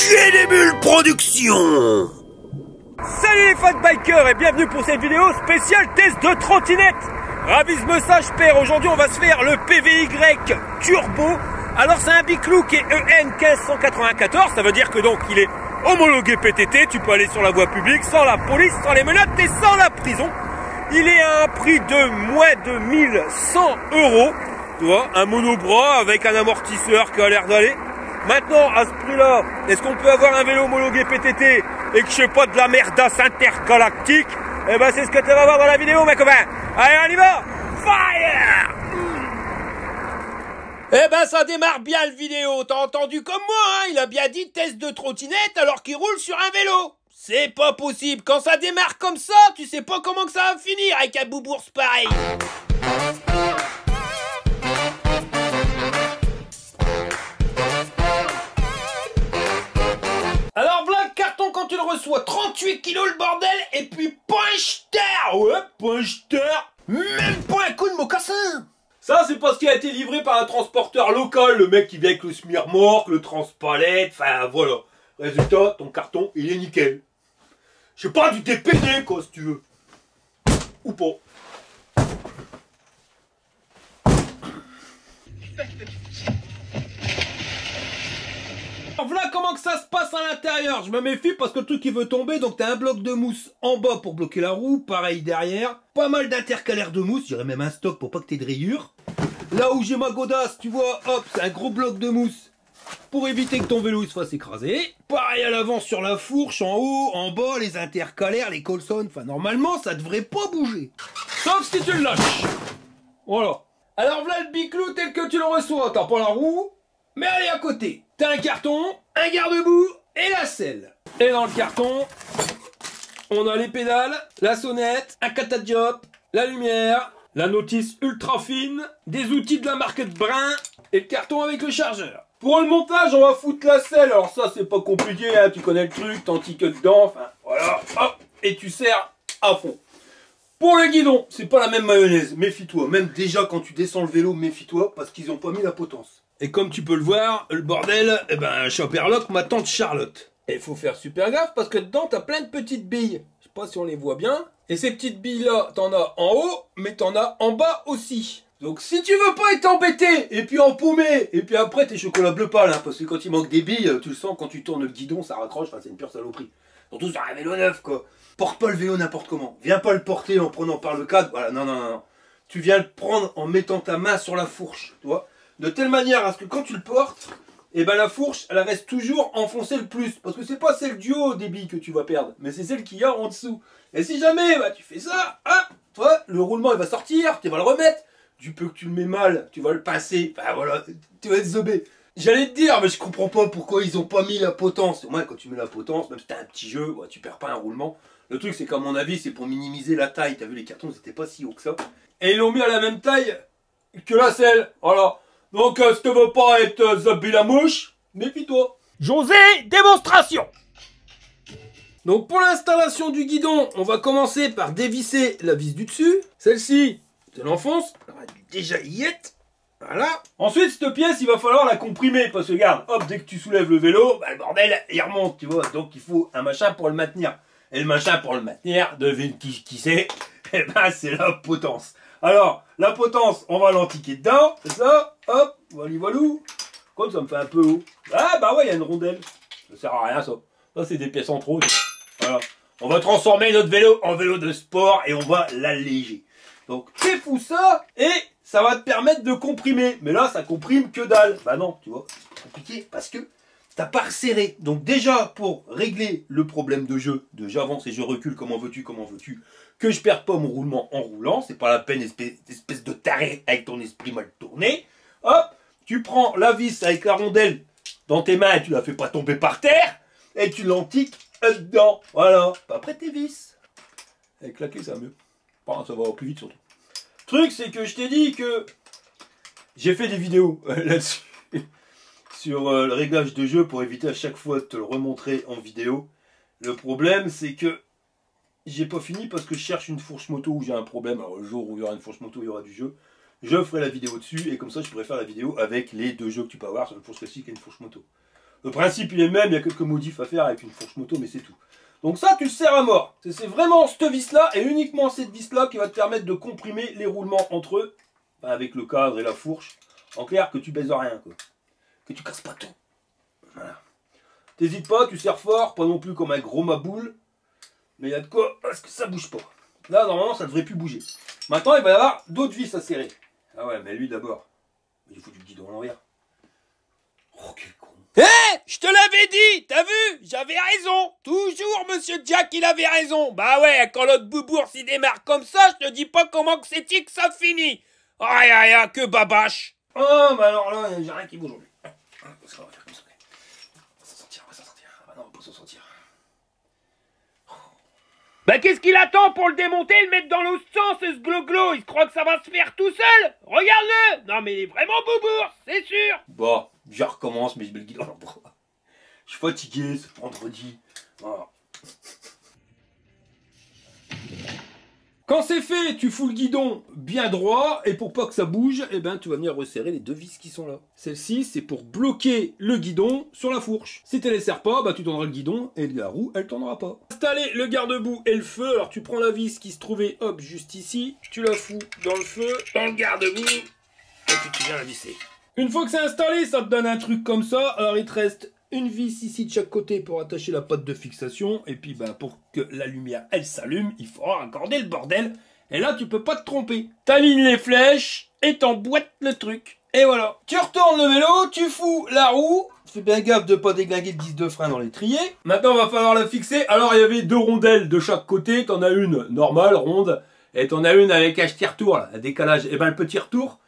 Génébule Productions. Salut les fans bikers et bienvenue pour cette vidéo spéciale test de trottinette. Ravisme sage père, aujourd'hui on va se faire le PVY Turbo. Alors c'est un Biclou qui est EN 1594, ça veut dire que donc il est homologué PTT, tu peux aller sur la voie publique sans la police, sans les menottes et sans la prison. Il est à un prix de moins de 1100 €, tu vois, un monobras avec un amortisseur qui a l'air d'aller. Maintenant, à ce prix-là, est-ce qu'on peut avoir un vélo homologué PTT et que je sais pas de la merdasse intergalactique? Eh ben c'est ce que tu vas voir dans la vidéo, mes copains. Allez, on y va. Fire! Eh ben ça démarre bien le vidéo, t'as entendu comme moi, hein? Il a bien dit test de trottinette alors qu'il roule sur un vélo. C'est pas possible, quand ça démarre comme ça, tu sais pas comment que ça va finir avec un boubourse pareil. Alors voilà le carton quand tu le reçois, 38 kilos le bordel, et puis punch-terre. Ouais, punch-terre. Même pas un coup de mocassin. Ça c'est parce qu'il a été livré par un transporteur local, le mec qui vient avec le smirmorque, le transpalette, enfin voilà. Résultat, ton carton il est nickel. Je sais pas, du TPD quoi si tu veux. Ou pas. Alors voilà comment que ça se passe à l'intérieur. Je me méfie parce que le truc il veut tomber, donc t'as un bloc de mousse en bas pour bloquer la roue, pareil derrière. Pas mal d'intercalaires de mousse, j'irais même un stock pour pas que t'aies de rayures. Là où j'ai ma godasse, tu vois, hop, c'est un gros bloc de mousse pour éviter que ton vélo il se fasse écraser. Pareil à l'avant sur la fourche, en haut, en bas, les intercalaires, les colsons. Enfin normalement ça devrait pas bouger. Sauf si tu le lâches. Voilà. Alors voilà le Biclou tel que tu le reçois. T'as pas la roue, mais elle est à côté. T'as un carton, un garde-boue et la selle. Et dans le carton, on a les pédales, la sonnette, un catadiop, la lumière, la notice ultra fine, des outils de la marque de Brin et le carton avec le chargeur. Pour le montage, on va foutre la selle. Alors ça, c'est pas compliqué, hein. Tu connais le truc, t'en tiques dedans, enfin voilà, hop, et tu serres à fond. Pour le guidon, c'est pas la même mayonnaise, méfie-toi. Même déjà quand tu descends le vélo, méfie-toi parce qu'ils ont pas mis la potence. Et comme tu peux le voir, le bordel, eh ben, Chopperlock, ma tante Charlotte. Et il faut faire super gaffe parce que dedans, t'as plein de petites billes. Je sais pas si on les voit bien. Et ces petites billes-là, t'en as en haut, mais t'en as en bas aussi. Donc si tu veux pas être embêté, et puis empaumé, et puis après t'es chocolat bleu pâle, hein, parce que quand il manque des billes, tu le sens quand tu tournes le guidon, ça raccroche, enfin c'est une pure saloperie. Surtout sur un vélo neuf, quoi. Porte pas le vélo n'importe comment. Viens pas le porter en prenant par le cadre, voilà, non, non, non, non. Tu viens le prendre en mettant ta main sur la fourche, tu vois. De telle manière à ce que quand tu le portes, et ben la fourche, elle reste toujours enfoncée le plus. Parce que c'est pas celle du haut des billes que tu vas perdre, mais c'est celle qu'il y a en dessous. Et si jamais bah, tu fais ça, hein, toi, le roulement il va sortir, tu vas le remettre. Du peu que tu le mets mal, tu vas le passer, ben voilà, tu vas être zobé. J'allais te dire, mais je comprends pas pourquoi ils ont pas mis la potence. Au moins quand tu mets la potence, même si t'as un petit jeu, ouais, tu perds pas un roulement. Le truc c'est qu'à mon avis, c'est pour minimiser la taille. T'as vu les cartons, ils étaient pas si hauts que ça. Et ils l'ont mis à la même taille que la selle, voilà. Donc, si tu veux pas être zabé la mouche, méfie-toi. José, démonstration. Donc, pour l'installation du guidon, on va commencer par dévisser la vis du dessus. Celle-ci, tu l'enfonces. Elle va déjà y être. Voilà. Ensuite, cette pièce, il va falloir la comprimer. Parce que, regarde, hop, dès que tu soulèves le vélo, bah, le bordel, il remonte, tu vois. Donc, il faut un machin pour le maintenir. Et le machin pour le maintenir, devine qui c'est. Eh ben, c'est la potence. Alors, la potence, on va l'antiquer dedans, c'est ça, hop, voilou. Comme ça me fait un peu haut. Ah bah ouais, il y a une rondelle. Ça sert à rien ça. Ça c'est des pièces en trop. Voilà. On va transformer notre vélo en vélo de sport et on va l'alléger. Donc tu fous ça et ça va te permettre de comprimer. Mais là, ça comprime que dalle. Bah non, tu vois, c'est compliqué parce que t'as pas resserré. Donc déjà, pour régler le problème de jeu, de j'avance et je recule, comment veux-tu, que je perds pas mon roulement en roulant, c'est pas la peine, espèce de taré avec ton esprit mal tourné. Hop, tu prends la vis avec la rondelle dans tes mains et tu la fais pas tomber par terre, et tu l'antiques dedans. Voilà, après tes vis. Avec la clé, ça va mieux. Enfin, ça va plus vite surtout. Le truc, c'est que je t'ai dit que j'ai fait des vidéos là-dessus. Sur le réglage de jeu pour éviter à chaque fois de te le remontrer en vidéo. Le problème, c'est que j'ai pas fini parce que je cherche une fourche moto où j'ai un problème. Alors le jour où il y aura une fourche moto, il y aura du jeu. Je ferai la vidéo dessus et comme ça je pourrai faire la vidéo avec les deux jeux que tu peux avoir sur une fourche classique et une fourche moto. Le principe il est le même, il y a quelques modifs à faire avec une fourche moto, mais c'est tout. Donc ça, tu le serres à mort. C'est vraiment cette vis-là, et uniquement cette vis-là qui va te permettre de comprimer les roulements entre eux, avec le cadre et la fourche. En clair, que tu baises rien, quoi. Que tu casses pas tout. Voilà. T'hésites pas, tu serres fort, pas non plus comme un gros maboule. Mais il y a de quoi, parce que ça bouge pas. Là, normalement, ça devrait plus bouger. Maintenant, il va y avoir d'autres vis à serrer. Ah ouais, mais lui d'abord. Il faut du guidon à l'envers. Oh, quel con. Hé, je te l'avais dit, t'as vu? J'avais raison. Toujours Monsieur Jack, il avait raison. Bah ouais, quand l'autre boubourse il démarre comme ça, je te dis pas comment que c'est que ça finit. Aïe aïe aïe, que babache. Oh, bah alors là, j'ai rien qui bouge aujourd'hui. Parce qu'on va faire comme ça. On va s'en sortir, on va s'en sortir. Ah bah non, on va pas s'en sortir. Bah qu'est-ce qu'il attend pour le démonter et le mettre dans l'eau sang, ce glo-glo? Il se croit que ça va se faire tout seul? Regarde-le. Non mais il est vraiment boubourse, c'est sûr. Bon, je recommence, mais je mets le guidon dans l'emploi. Je suis fatigué, c'est vendredi. Voilà. Quand c'est fait, tu fous le guidon bien droit, et pour pas que ça bouge, eh ben, tu vas venir resserrer les deux vis qui sont là. Celle-ci, c'est pour bloquer le guidon sur la fourche. Si tu les serres pas, bah, tu tourneras le guidon, et la roue, elle tournera pas. Installer le garde-boue et le feu, alors tu prends la vis qui se trouvait, hop, juste ici, tu la fous dans le feu, dans le garde-boue, et puis tu viens la visser. Une fois que c'est installé, ça te donne un truc comme ça, alors il te reste une vis ici de chaque côté pour attacher la patte de fixation. Et puis ben, pour que la lumière elle s'allume, il faudra raccorder le bordel. Et là tu peux pas te tromper. T'alignes les flèches et t'emboîtes le truc. Et voilà. Tu retournes le vélo, tu fous la roue. Fais bien gaffe de pas déglinguer le disque de frein dans l'étrier. Maintenant il va falloir la fixer. Alors il y avait deux rondelles de chaque côté. T'en as une normale, ronde. Et t'en as une avec un petit retour, là, un décalage. Et ben le petit retour,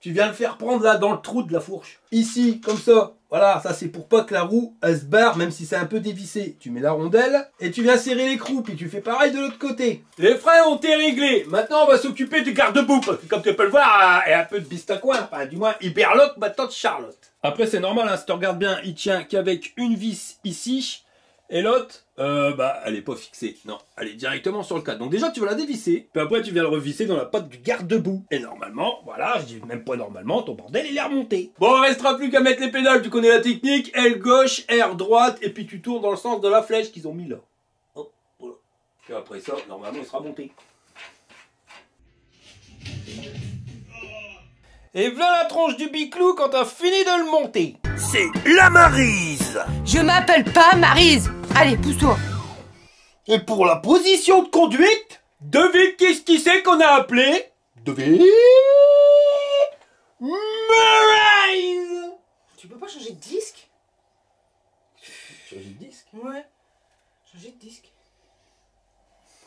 tu viens le faire prendre là dans le trou de la fourche. Ici, comme ça. Voilà, ça c'est pour pas que la roue elle se barre, même si c'est un peu dévissé. Tu mets la rondelle et tu viens serrer l'écrou, puis tu fais pareil de l'autre côté. Les freins ont été réglés. Maintenant on va s'occuper du garde-boue, parce que comme tu peux le voir, il y a un peu de biste à coin. Enfin, du moins, hyperlock maintenant de Charlotte. Après c'est normal, hein, si tu regardes bien, il tient qu'avec une vis ici. Et l'autre, bah, elle est pas fixée. Non, elle est directement sur le cadre. Donc déjà, tu vas la dévisser. Puis après, tu viens le revisser dans la patte du garde-boue. Et normalement, voilà, je dis même pas normalement, ton bordel, il est remonté. Bon, il restera plus qu'à mettre les pédales. Tu connais la technique. L gauche, R droite. Et puis tu tournes dans le sens de la flèche qu'ils ont mis là. Hop, voilà. Et après ça, normalement, il sera monté. Et voilà la tronche du biclou quand t'as fini de le monter. C'est la Maryse. Je m'appelle pas Maryse. Allez, pousse-toi. Et pour la position de conduite, devine qu'est-ce qui c'est qu'on a appelé? Devine. Maryse. Tu peux pas changer de disque? Changer de disque? Ouais. Changer de disque.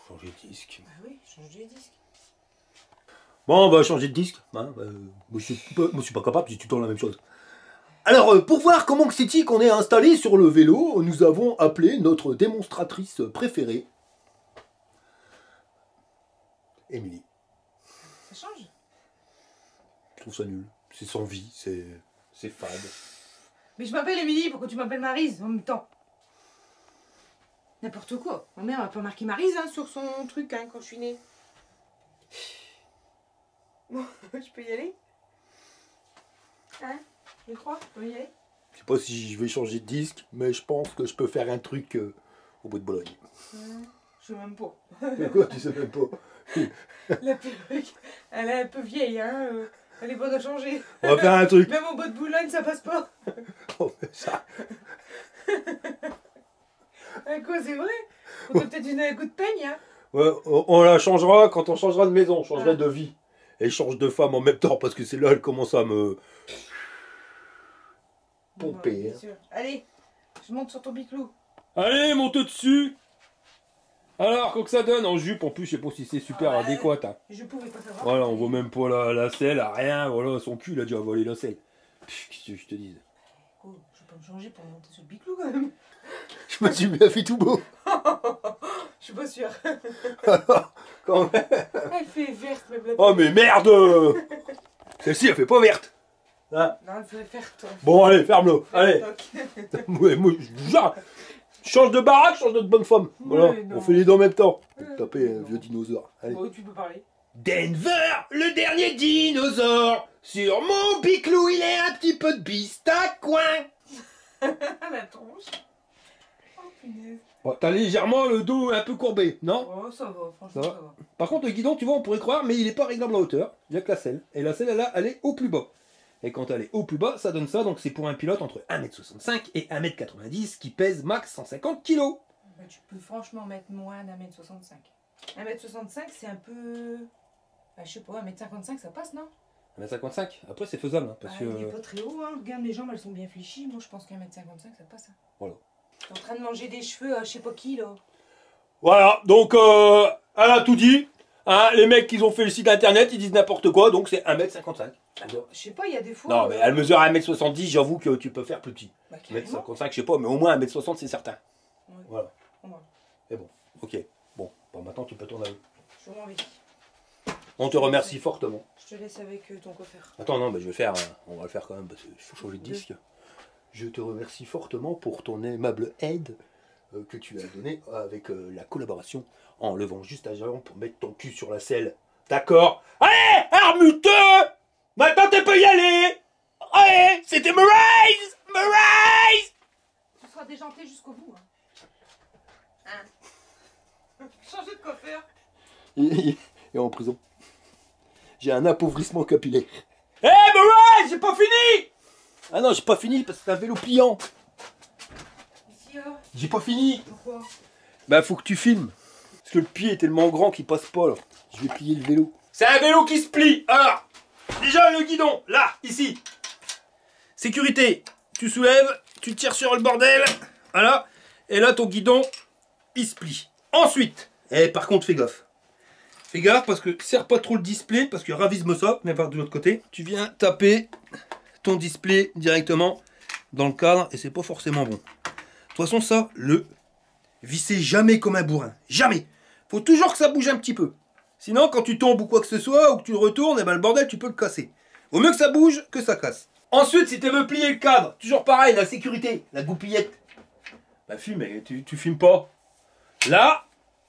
Changer de disque. Bah oui, changer de disque. Bon, on va changer de disque. Hein, moi, je suis pas capable, j'ai tout le temps la même chose. Alors, pour voir comment c'est qu'on est installé sur le vélo, nous avons appelé notre démonstratrice préférée, Émilie. Ça change? Je trouve ça nul. C'est sans vie, c'est fade. Mais je m'appelle Émilie, pourquoi tu m'appelles Maryse en même temps? N'importe quoi. Ma mère m'a pas marqué Maryse hein, sur son truc hein, quand je suis née. Bon, je peux y aller? Hein? Je crois, je peux y aller? Je sais pas si je vais changer de disque, mais je pense que je peux faire un truc au bout de Bologne. Je sais même pas. Quoi, tu sais même pas? La perruque, elle est un peu vieille, hein. Elle est bonne à changer. On va faire un truc. Même au bout de Boulogne, ça passe pas. On fait ça. Quoi, c'est vrai? On a peut-être un coup de peigne, hein. Ouais, on la changera quand on changera de maison, on changera de vie. Et je change de femme en même temps, parce que c'est là elle commence à me pomper. Bien sûr. Allez, je monte sur ton biclou. Allez, monte dessus. Alors, quoi que ça donne en jupe, en plus, je sais pas si c'est super adéquat. Hein. Je pouvais pas savoir. Voilà, on voit même pas la selle, rien. Voilà, son cul, il a déjà volé la selle. Qu'est-ce que je te dis? Oh, je peux me changer pour monter sur le biclou quand même. Je me suis bien fait tout beau. Je suis pas sûre. Quand même. Elle fait verte, même la Oh, mais merde. Celle-ci, elle fait pas verte. Hein? Non, elle fait verte. Bon, allez, ferme-le. Allez. moi, je change de baraque, je change de bonne femme. Voilà, on fait les deux en même temps. Taper un vieux dinosaure. Allez. Bon, tu peux parler. Denver, le dernier dinosaure. Sur mon biclou, il est un petit peu de biste à coin. La tronche. Oh punaise. Bon, t'as légèrement le dos un peu courbé, non? Oh, ça va, franchement, Ça va. ça va. Par contre, le guidon, tu vois, on pourrait croire, mais il n'est pas réglable à hauteur. Il n'y a que la selle. Et la selle, elle est au plus bas. Et quand elle est au plus bas, ça donne ça. Donc c'est pour un pilote entre 1m65 et 1m90 qui pèse max 150 kg. Bah, tu peux franchement mettre moins d'1m65. 1m65, c'est un peu... Bah, je sais pas, 1m55, ça passe, non? 1m55, après c'est faisable. Hein, parce Bah, que... il est pas très haut, hein. Regarde, mes jambes, elles sont bien fléchies. Moi, je pense qu'1m55, ça passe. Hein. Voilà. T'es en train de manger des cheveux à je sais pas qui, là. Voilà, donc elle a tout dit. Hein, les mecs qui ont fait le site internet, ils disent n'importe quoi, donc c'est 1m55. Je sais pas, il y a des fois... Non, mais elle mesure 1m70, j'avoue que tu peux faire plus petit. Bah, carrément. 1m55, je sais pas, mais au moins 1m60, c'est certain. Ouais. Voilà. Ouais. Et bon, ok. Bon, maintenant tu peux tourner. Je m'en vais. On te remercie fortement. Je te laisse avec ton coiffeur. Attends, non, mais je vais faire, on va le faire quand même parce qu'il faut changer de disque. Je te remercie fortement pour ton aimable aide que tu as donné avec la collaboration en levant juste à jambe pour mettre ton cul sur la selle. D'accord? Allez, armuteux! Maintenant tu peux y aller! Allez, c'était Maryse! Maryse! Tu seras déjanté jusqu'au bout. Hein. Changer de coiffeur. Et en prison. J'ai un appauvrissement capillaire. Hé, Maryse, j'ai pas fini! Ah non, j'ai pas fini parce que c'est un vélo pliant. Ici, là. J'ai pas fini. Pourquoi? Bah faut que tu filmes. Parce que le pied est tellement grand qu'il passe pas là. Je vais plier le vélo. C'est un vélo qui se plie. Alors, déjà le guidon, là, ici. Sécurité, tu soulèves, tu tires sur le bordel. Voilà. Et là, ton guidon, il se plie. Ensuite, Par contre fais gaffe. Fais gaffe parce que serre pas trop le display parce que ravise-moi ça, mais par de l'autre côté. Tu viens taper ton display directement dans le cadre et c'est pas forcément bon. De toute façon ça, le vissez jamais comme un bourrin. Jamais. Faut toujours que ça bouge un petit peu. Sinon quand tu tombes ou quoi que ce soit ou que tu le retournes, et ben le bordel tu peux le casser. Vaut mieux que ça bouge que ça casse. ensuite, si tu veux plier le cadre, toujours pareil, la Sécurité, la goupillette. Bah filme, mais tu filmes pas. Là,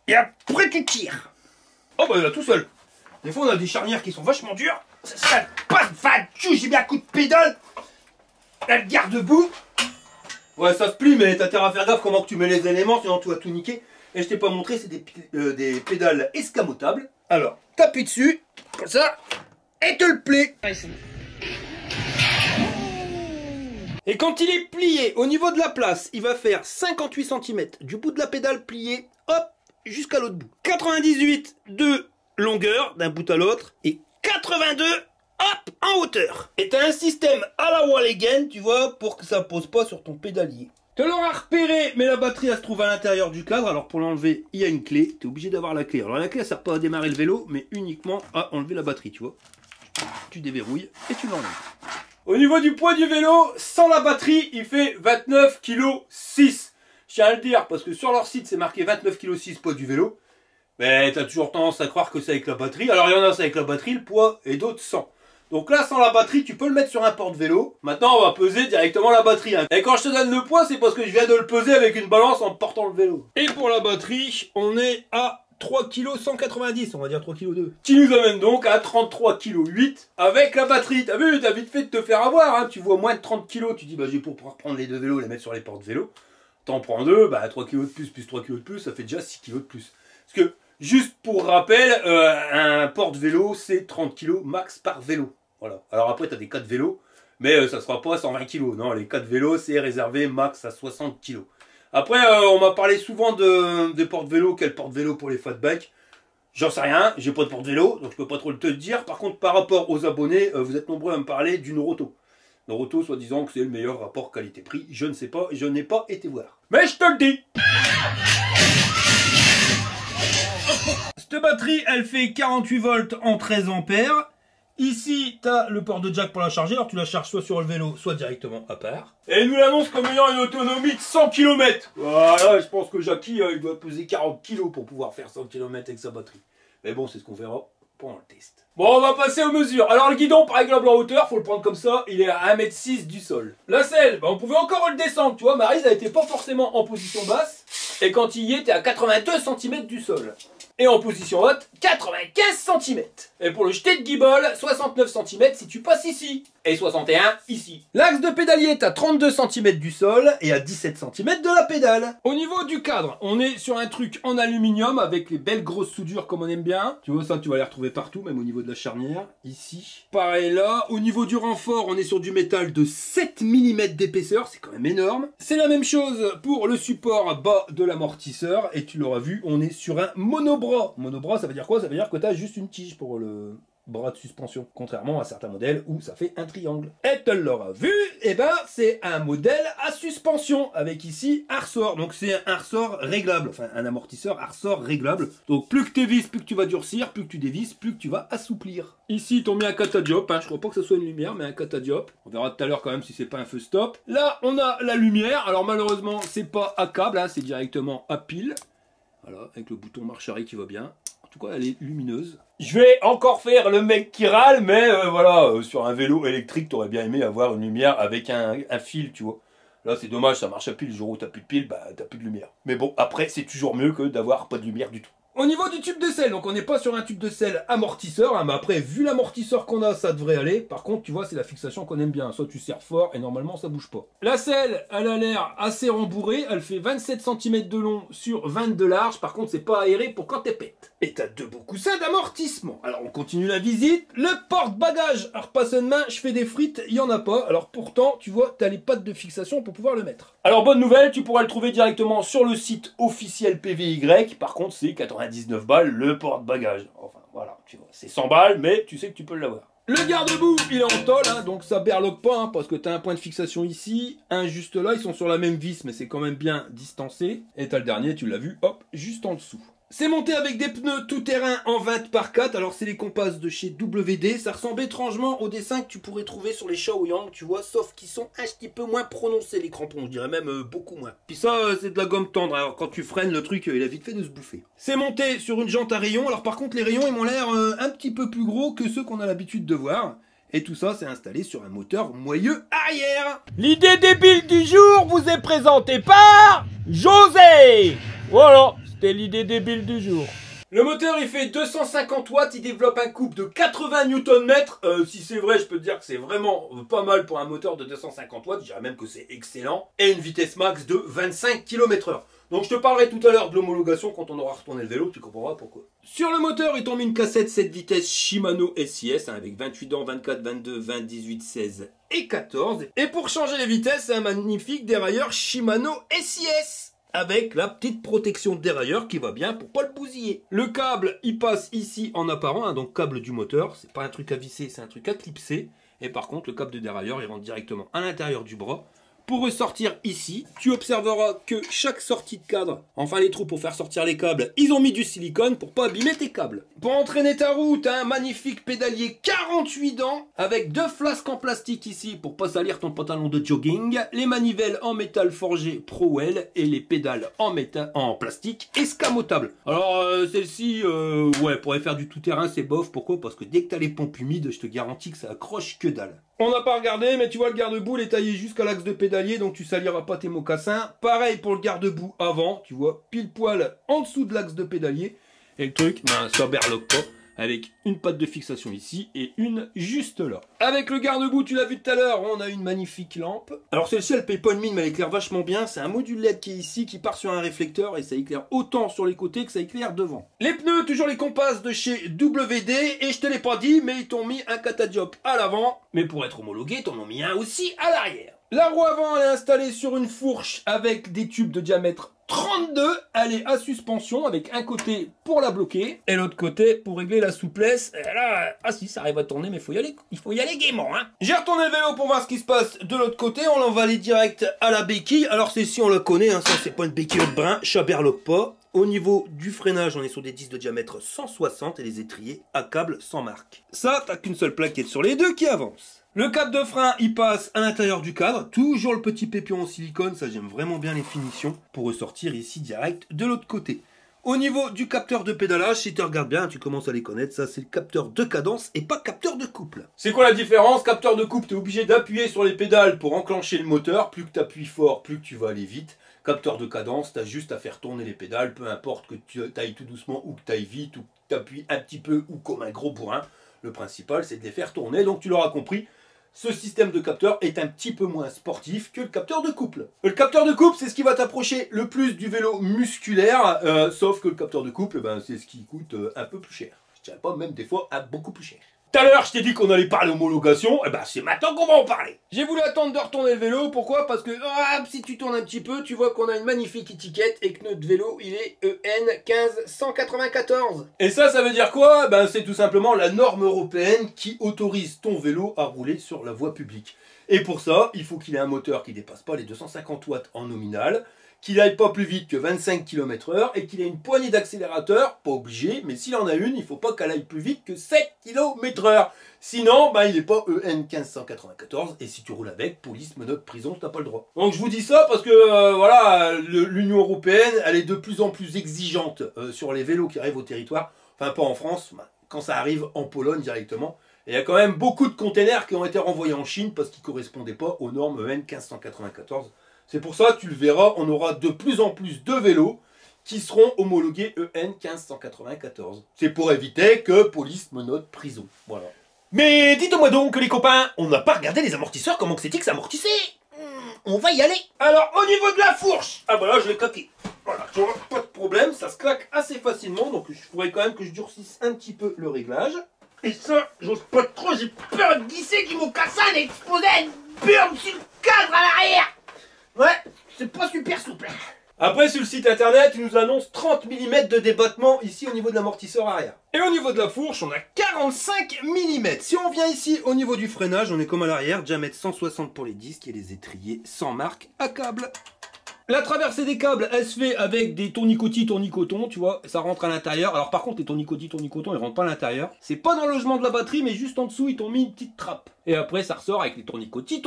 Et après tu tires. Oh bah il va tout seul. Des fois on a des charnières qui sont vachement dures. Ça passe, va, j'ai mis un coup de pédale. Elle garde debout. Ouais ça se plie mais t'as intérêt à faire gaffe comment que tu mets les éléments sinon tu vas tout niquer. Et je t'ai pas montré, c'est des pédales escamotables. Alors, t'appuies dessus, comme ça, et te le plies. Et quand il est plié au niveau de la place, il va faire 58 cm du bout de la pédale pliée, hop, jusqu'à l'autre bout. 98 de longueur d'un bout à l'autre et 82 hop en hauteur. Et t'as un système à la wall again, tu vois, pour que ça pose pas sur ton pédalier. Tu l'auras repéré, mais la batterie elle se trouve à l'intérieur du cadre. Alors pour l'enlever, il y a une clé. Tu es obligé d'avoir la clé. Alors la clé elle sert pas à démarrer le vélo, mais uniquement à enlever la batterie, tu vois. Tu déverrouilles et tu l'enlèves. au niveau du poids du vélo, sans la batterie, il fait 29,6 kg. Je tiens à le dire, parce que sur leur site, c'est marqué 29,6 kg poids du vélo. Mais t'as toujours tendance à croire que c'est avec la batterie. Alors il y en a, c'est avec la batterie, le poids, et d'autres sans. Donc là, sans la batterie, tu peux le mettre sur un porte-vélo. Maintenant, on va peser directement la batterie. Hein. Et quand je te donne le poids, c'est parce que je viens de le peser avec une balance en portant le vélo. Et pour la batterie, on est à 3,190 kg, on va dire 3,2 kg. Qui nous amène donc à 33,8 kg avec la batterie. T'as vu, t'as vite fait de te faire avoir. Hein. Tu vois moins de 30 kg, tu dis, bah j'ai pour pouvoir prendre les deux vélos et les mettre sur les porte-vélos. T'en prends deux, bah 3 kg de plus 3 kg de plus, ça fait déjà 6 kg de plus. Parce que, juste pour rappel, un porte-vélo, c'est 30 kg max par vélo. Voilà. Alors après, tu as des 4 vélos, mais ça ne sera pas 120 kg. Non, les 4 vélos, c'est réservé max à 60 kg. Après, on m'a parlé souvent de porte-vélo. Quel porte-vélo pour les fat bikes? J'en sais rien, j'ai pas de porte-vélo, donc je peux pas trop te le dire. Par contre, par rapport aux abonnés, vous êtes nombreux à me parler du Noroto. Noroto, soi-disant que c'est le meilleur rapport qualité-prix. Je ne sais pas, je n'ai pas été voir. Mais je te le dis! Cette batterie, elle fait 48 volts en 13 ampères. Ici, tu as le port de jack pour la charger. Alors, tu la charges soit sur le vélo, soit directement à part. Et il nous l'annonce comme ayant une autonomie de 100 km. Voilà, je pense que Jackie, il doit peser 40 kg pour pouvoir faire 100 km avec sa batterie. Mais bon, c'est ce qu'on verra pendant le test. Bon, on va passer aux mesures. Alors, le guidon, par exemple, en hauteur, faut le prendre comme ça. Il est à 1,6 m du sol. La selle, bah, on pouvait encore le descendre. Tu vois, Maryse, elle était pas forcément en position basse. Et quand il y est, t'es à 82 cm du sol. Et en position haute, 95 cm. Et pour le jeté de guibole, 69 cm si tu passes ici. Et 61 ici. L'axe de pédalier est à 32 cm du sol et à 17 cm de la pédale. Au niveau du cadre, on est sur un truc en aluminium avec les belles grosses soudures comme on aime bien. Tu vois ça, tu vas les retrouver partout, même au niveau de la charnière. Ici. Pareil là. Au niveau du renfort, on est sur du métal de 7 mm d'épaisseur. C'est quand même énorme. C'est la même chose pour le support bas de l'amortisseur. Et tu l'auras vu, on est sur un monobras. Monobras, ça veut dire quoi? Ça veut dire que tu as juste une tige pour le bras de suspension, contrairement à certains modèles où ça fait un triangle. Et tu l'auras vu, et ben c'est un modèle à suspension avec ici un ressort. Donc c'est un ressort réglable, enfin un amortisseur à ressort réglable. Donc plus que tu visses, plus que tu vas durcir, plus que tu dévisses, plus que tu vas assouplir. Ici ils t'ont mis un catadiop, je crois pas que ce soit une lumière, mais un catadiop. On verra tout à l'heure quand même si c'est pas un feu stop. Là on a la lumière, alors malheureusement c'est pas à câble, c'est directement à pile. Voilà, avec le bouton marche arrêt qui va bien. En tout cas, elle est lumineuse. Je vais encore faire le mec qui râle, mais voilà, sur un vélo électrique, t'aurais bien aimé avoir une lumière avec un fil, tu vois. Là, c'est dommage, ça marche à pile. Le jour où t'as plus de pile, bah t'as plus de lumière. Mais bon, après, c'est toujours mieux que d'avoir pas de lumière du tout. Au niveau du tube de selle, donc on n'est pas sur un tube de selle amortisseur, mais après, vu l'amortisseur qu'on a, ça devrait aller. Par contre, tu vois, c'est la fixation qu'on aime bien. Soit tu serres fort et normalement, ça bouge pas. La selle, elle a l'air assez rembourrée. Elle fait 27 cm de long sur 20 de large. Par contre, c'est pas aéré pour quand t'es pète. Et t'as deux beaux coussins d'amortissement. Alors, on continue la visite. Le porte-bagages. Alors, passe une main, je fais des frites, il y en a pas. Alors, pourtant, tu vois, t'as les pattes de fixation pour pouvoir le mettre. Alors, bonne nouvelle, tu pourras le trouver directement sur le site officiel PVY. Par contre, c'est 99 balles le porte-bagages. Enfin, voilà, tu vois, c'est 100 balles, mais tu sais que tu peux l'avoir. Le garde-boue, il est en tôle, donc ça berloque pas, parce que tu as un point de fixation ici, un juste là, ils sont sur la même vis, mais c'est quand même bien distancé. Et tu as le dernier, tu l'as vu, hop, juste en dessous. C'est monté avec des pneus tout-terrain en 20 par 4, alors c'est les compasses de chez WD, ça ressemble étrangement aux dessins que tu pourrais trouver sur les Shaoyang, tu vois, sauf qu'ils sont un petit peu moins prononcés les crampons, je dirais même beaucoup moins. Puis ça, c'est de la gomme tendre, alors quand tu freines, le truc, il a vite fait de se bouffer. C'est monté sur une jante à rayons, alors par contre les rayons, ils m'ont l'air un petit peu plus gros que ceux qu'on a l'habitude de voir. Et tout ça, c'est installé sur un moteur moyeu arrière. L'idée débile du jour vous est présentée par José. Voilà, c'était l'idée débile du jour. Le moteur, il fait 250 watts, il développe un couple de 80 Nm. Si c'est vrai, je peux te dire que c'est vraiment pas mal pour un moteur de 250 watts. Je dirais même que c'est excellent. Et une vitesse max de 25 km/h. Donc je te parlerai tout à l'heure de l'homologation quand on aura retourné le vélo, tu comprendras pourquoi. Sur le moteur, ils t'ont mis une cassette 7 vitesses Shimano SIS avec 28 dents, 24, 22, 20, 18, 16 et 14. Et pour changer les vitesses, c'est un magnifique dérailleur Shimano SIS. Avec la petite protection de dérailleur qui va bien pour pas le bousiller. Le câble, il passe ici en apparent, donc câble du moteur. C'est pas un truc à visser, c'est un truc à clipser. Et par contre, le câble de dérailleur, il rentre directement à l'intérieur du bras. Pour ressortir ici, tu observeras que chaque sortie de cadre, enfin les trous pour faire sortir les câbles, ils ont mis du silicone pour pas abîmer tes câbles. Pour entraîner ta roue, t'as un magnifique pédalier 48 dents avec deux flasques en plastique ici pour pas salir ton pantalon de jogging, les manivelles en métal forgé Prowell et les pédales en plastique escamotables. Alors celle-ci, ouais, pour aller faire du tout-terrain, c'est bof. Pourquoi? Parce que dès que t'as les pompes humides, je te garantis que ça accroche que dalle. On n'a pas regardé, mais tu vois le garde-boue, il est taillé jusqu'à l'axe de pédalier, donc tu saliras pas tes mocassins. Pareil pour le garde-boue avant, tu vois, pile poil en dessous de l'axe de pédalier. Et le truc, ben, ça berloque pas, avec une patte de fixation ici et une juste là. Avec le garde-boue, tu l'as vu tout à l'heure, on a une magnifique lampe. Alors celle-ci, elle paye pas une mine, mais elle éclaire vachement bien. C'est un module LED qui est ici, qui part sur un réflecteur, et ça éclaire autant sur les côtés que ça éclaire devant. Les pneus, toujours les compasses de chez WD, et je te l'ai pas dit, mais ils t'ont mis un catadiop à l'avant. Mais pour être homologué, ils t'en ont mis un aussi à l'arrière. La roue avant, elle est installée sur une fourche avec des tubes de diamètre 32. Elle est à suspension avec un côté pour la bloquer et l'autre côté pour régler la souplesse. Et là, ah si, ça arrive à tourner, mais il faut y aller gaiement. Hein. J'ai retourné le vélo pour voir ce qui se passe de l'autre côté. On l'envoie aller direct à la béquille. Alors celle-ci, on la connaît, hein, ça c'est pas une béquille de brin, ça berloque pas. Au niveau du freinage, on est sur des disques de diamètre 160 et les étriers à câble sans marque. Ça, t'as qu'une seule plaquette sur les deux qui avance. Le câble de frein, il passe à l'intérieur du cadre. Toujours le petit pépion en silicone, ça j'aime vraiment bien les finitions. Pour ressortir ici direct de l'autre côté. Au niveau du capteur de pédalage, si tu regardes bien, tu commences à les connaître, ça c'est le capteur de cadence et pas capteur de couple. C'est quoi la différence? Capteur de couple, tu es obligé d'appuyer sur les pédales pour enclencher le moteur. Plus que tu appuies fort, plus que tu vas aller vite. Capteur de cadence, tu as juste à faire tourner les pédales, peu importe que tu ailles tout doucement ou que tu ailles vite ou que tu appuies un petit peu ou comme un gros bourrin. Le principal, c'est de les faire tourner, donc tu l'auras compris. ce système de capteur est un petit peu moins sportif que le capteur de couple. Le capteur de couple, c'est ce qui va t'approcher le plus du vélo musculaire, sauf que le capteur de couple, c'est ce qui coûte un peu plus cher. Je dirais pas même des fois beaucoup plus cher. Tout à l'heure, je t'ai dit qu'on allait parler homologation, c'est maintenant qu'on va en parler. J'ai voulu attendre de retourner le vélo, pourquoi? Parce que si tu tournes un petit peu, tu vois qu'on a une magnifique étiquette et que notre vélo, il est EN 15194. Et ça veut dire quoi? C'est tout simplement la norme européenne qui autorise ton vélo à rouler sur la voie publique. Et pour ça, il faut qu'il ait un moteur qui dépasse pas les 250 watts en nominal, qu'il aille pas plus vite que 25 km/h et qu'il ait une poignée d'accélérateur, pas obligé, mais s'il en a une, il faut pas qu'elle aille plus vite que 7 km/h. Sinon, il n'est pas EN 15194 et si tu roules avec, police, menottes, prison, t'as pas le droit. Donc je vous dis ça parce que l'Union européenne, elle est de plus en plus exigeante sur les vélos qui arrivent au territoire, enfin pas en France, quand ça arrive en Pologne directement. Et il y a quand même beaucoup de containers qui ont été renvoyés en Chine parce qu'ils ne correspondaient pas aux normes EN 15194. C'est pour ça, tu le verras, on aura de plus en plus de vélos qui seront homologués EN 15194. C'est pour éviter que police, menottes, prison. Voilà. Mais dites-moi donc, les copains, on n'a pas regardé les amortisseurs, comment que c'est-il que ça amortissait? On va y aller. Alors, au niveau de la fourche, là, je l'ai claqué. Voilà, pas de problème, ça se claque assez facilement, donc il faudrait quand même que je durcisse un petit peu le réglage. Et ça, j'ose pas trop, j'ai peur de glisser, que mon cassin ait explosé une burne sur le cadre à l'arrière. Ouais, c'est pas super souple. Après, sur le site internet, ils nous annoncent 30 mm de débattement ici au niveau de l'amortisseur arrière. Et au niveau de la fourche, on a 45 mm. Si on vient ici au niveau du freinage, on est comme à l'arrière, diamètre 160 pour les disques et les étriers sans marque à câble. La traversée des câbles, elle se fait avec des tournicotis, tu vois, ça rentre à l'intérieur. Alors par contre, les tournicotis, ils rentrent pas à l'intérieur. C'est pas dans le logement de la batterie, mais juste en dessous, ils t'ont mis une petite trappe. Et après, ça ressort avec les tournicotis.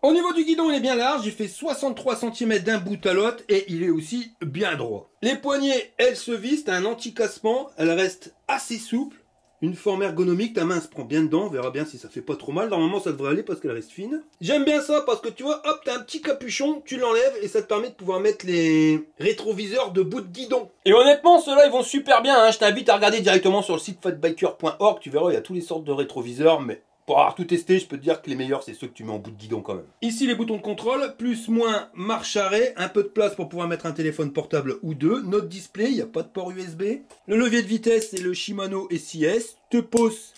Au niveau du guidon, il est bien large, il fait 63 cm d'un bout à l'autre et il est aussi bien droit. Les poignées, elles se vissent, t'as un anti-cassement, elles restent assez souples. Une forme ergonomique, ta main se prend bien dedans, on verra bien si ça fait pas trop mal. Normalement ça devrait aller parce qu'elle reste fine. J'aime bien ça parce que tu vois, hop, t'as un petit capuchon, tu l'enlèves et ça te permet de pouvoir mettre les rétroviseurs de bout de guidon. Et honnêtement, ceux-là ils vont super bien, hein. Je t'invite à regarder directement sur le site fatbiker.org, tu verras, il y a toutes les sortes de rétroviseurs, mais pour avoir tout testé, je peux te dire que les meilleurs, c'est ceux que tu mets en bout de guidon quand même. Ici, les boutons de contrôle, plus, moins, marche, arrêt, un peu de place pour pouvoir mettre un téléphone portable ou deux. Notre display, il n'y a pas de port USB. Le levier de vitesse, c'est le Shimano SIS. Te poses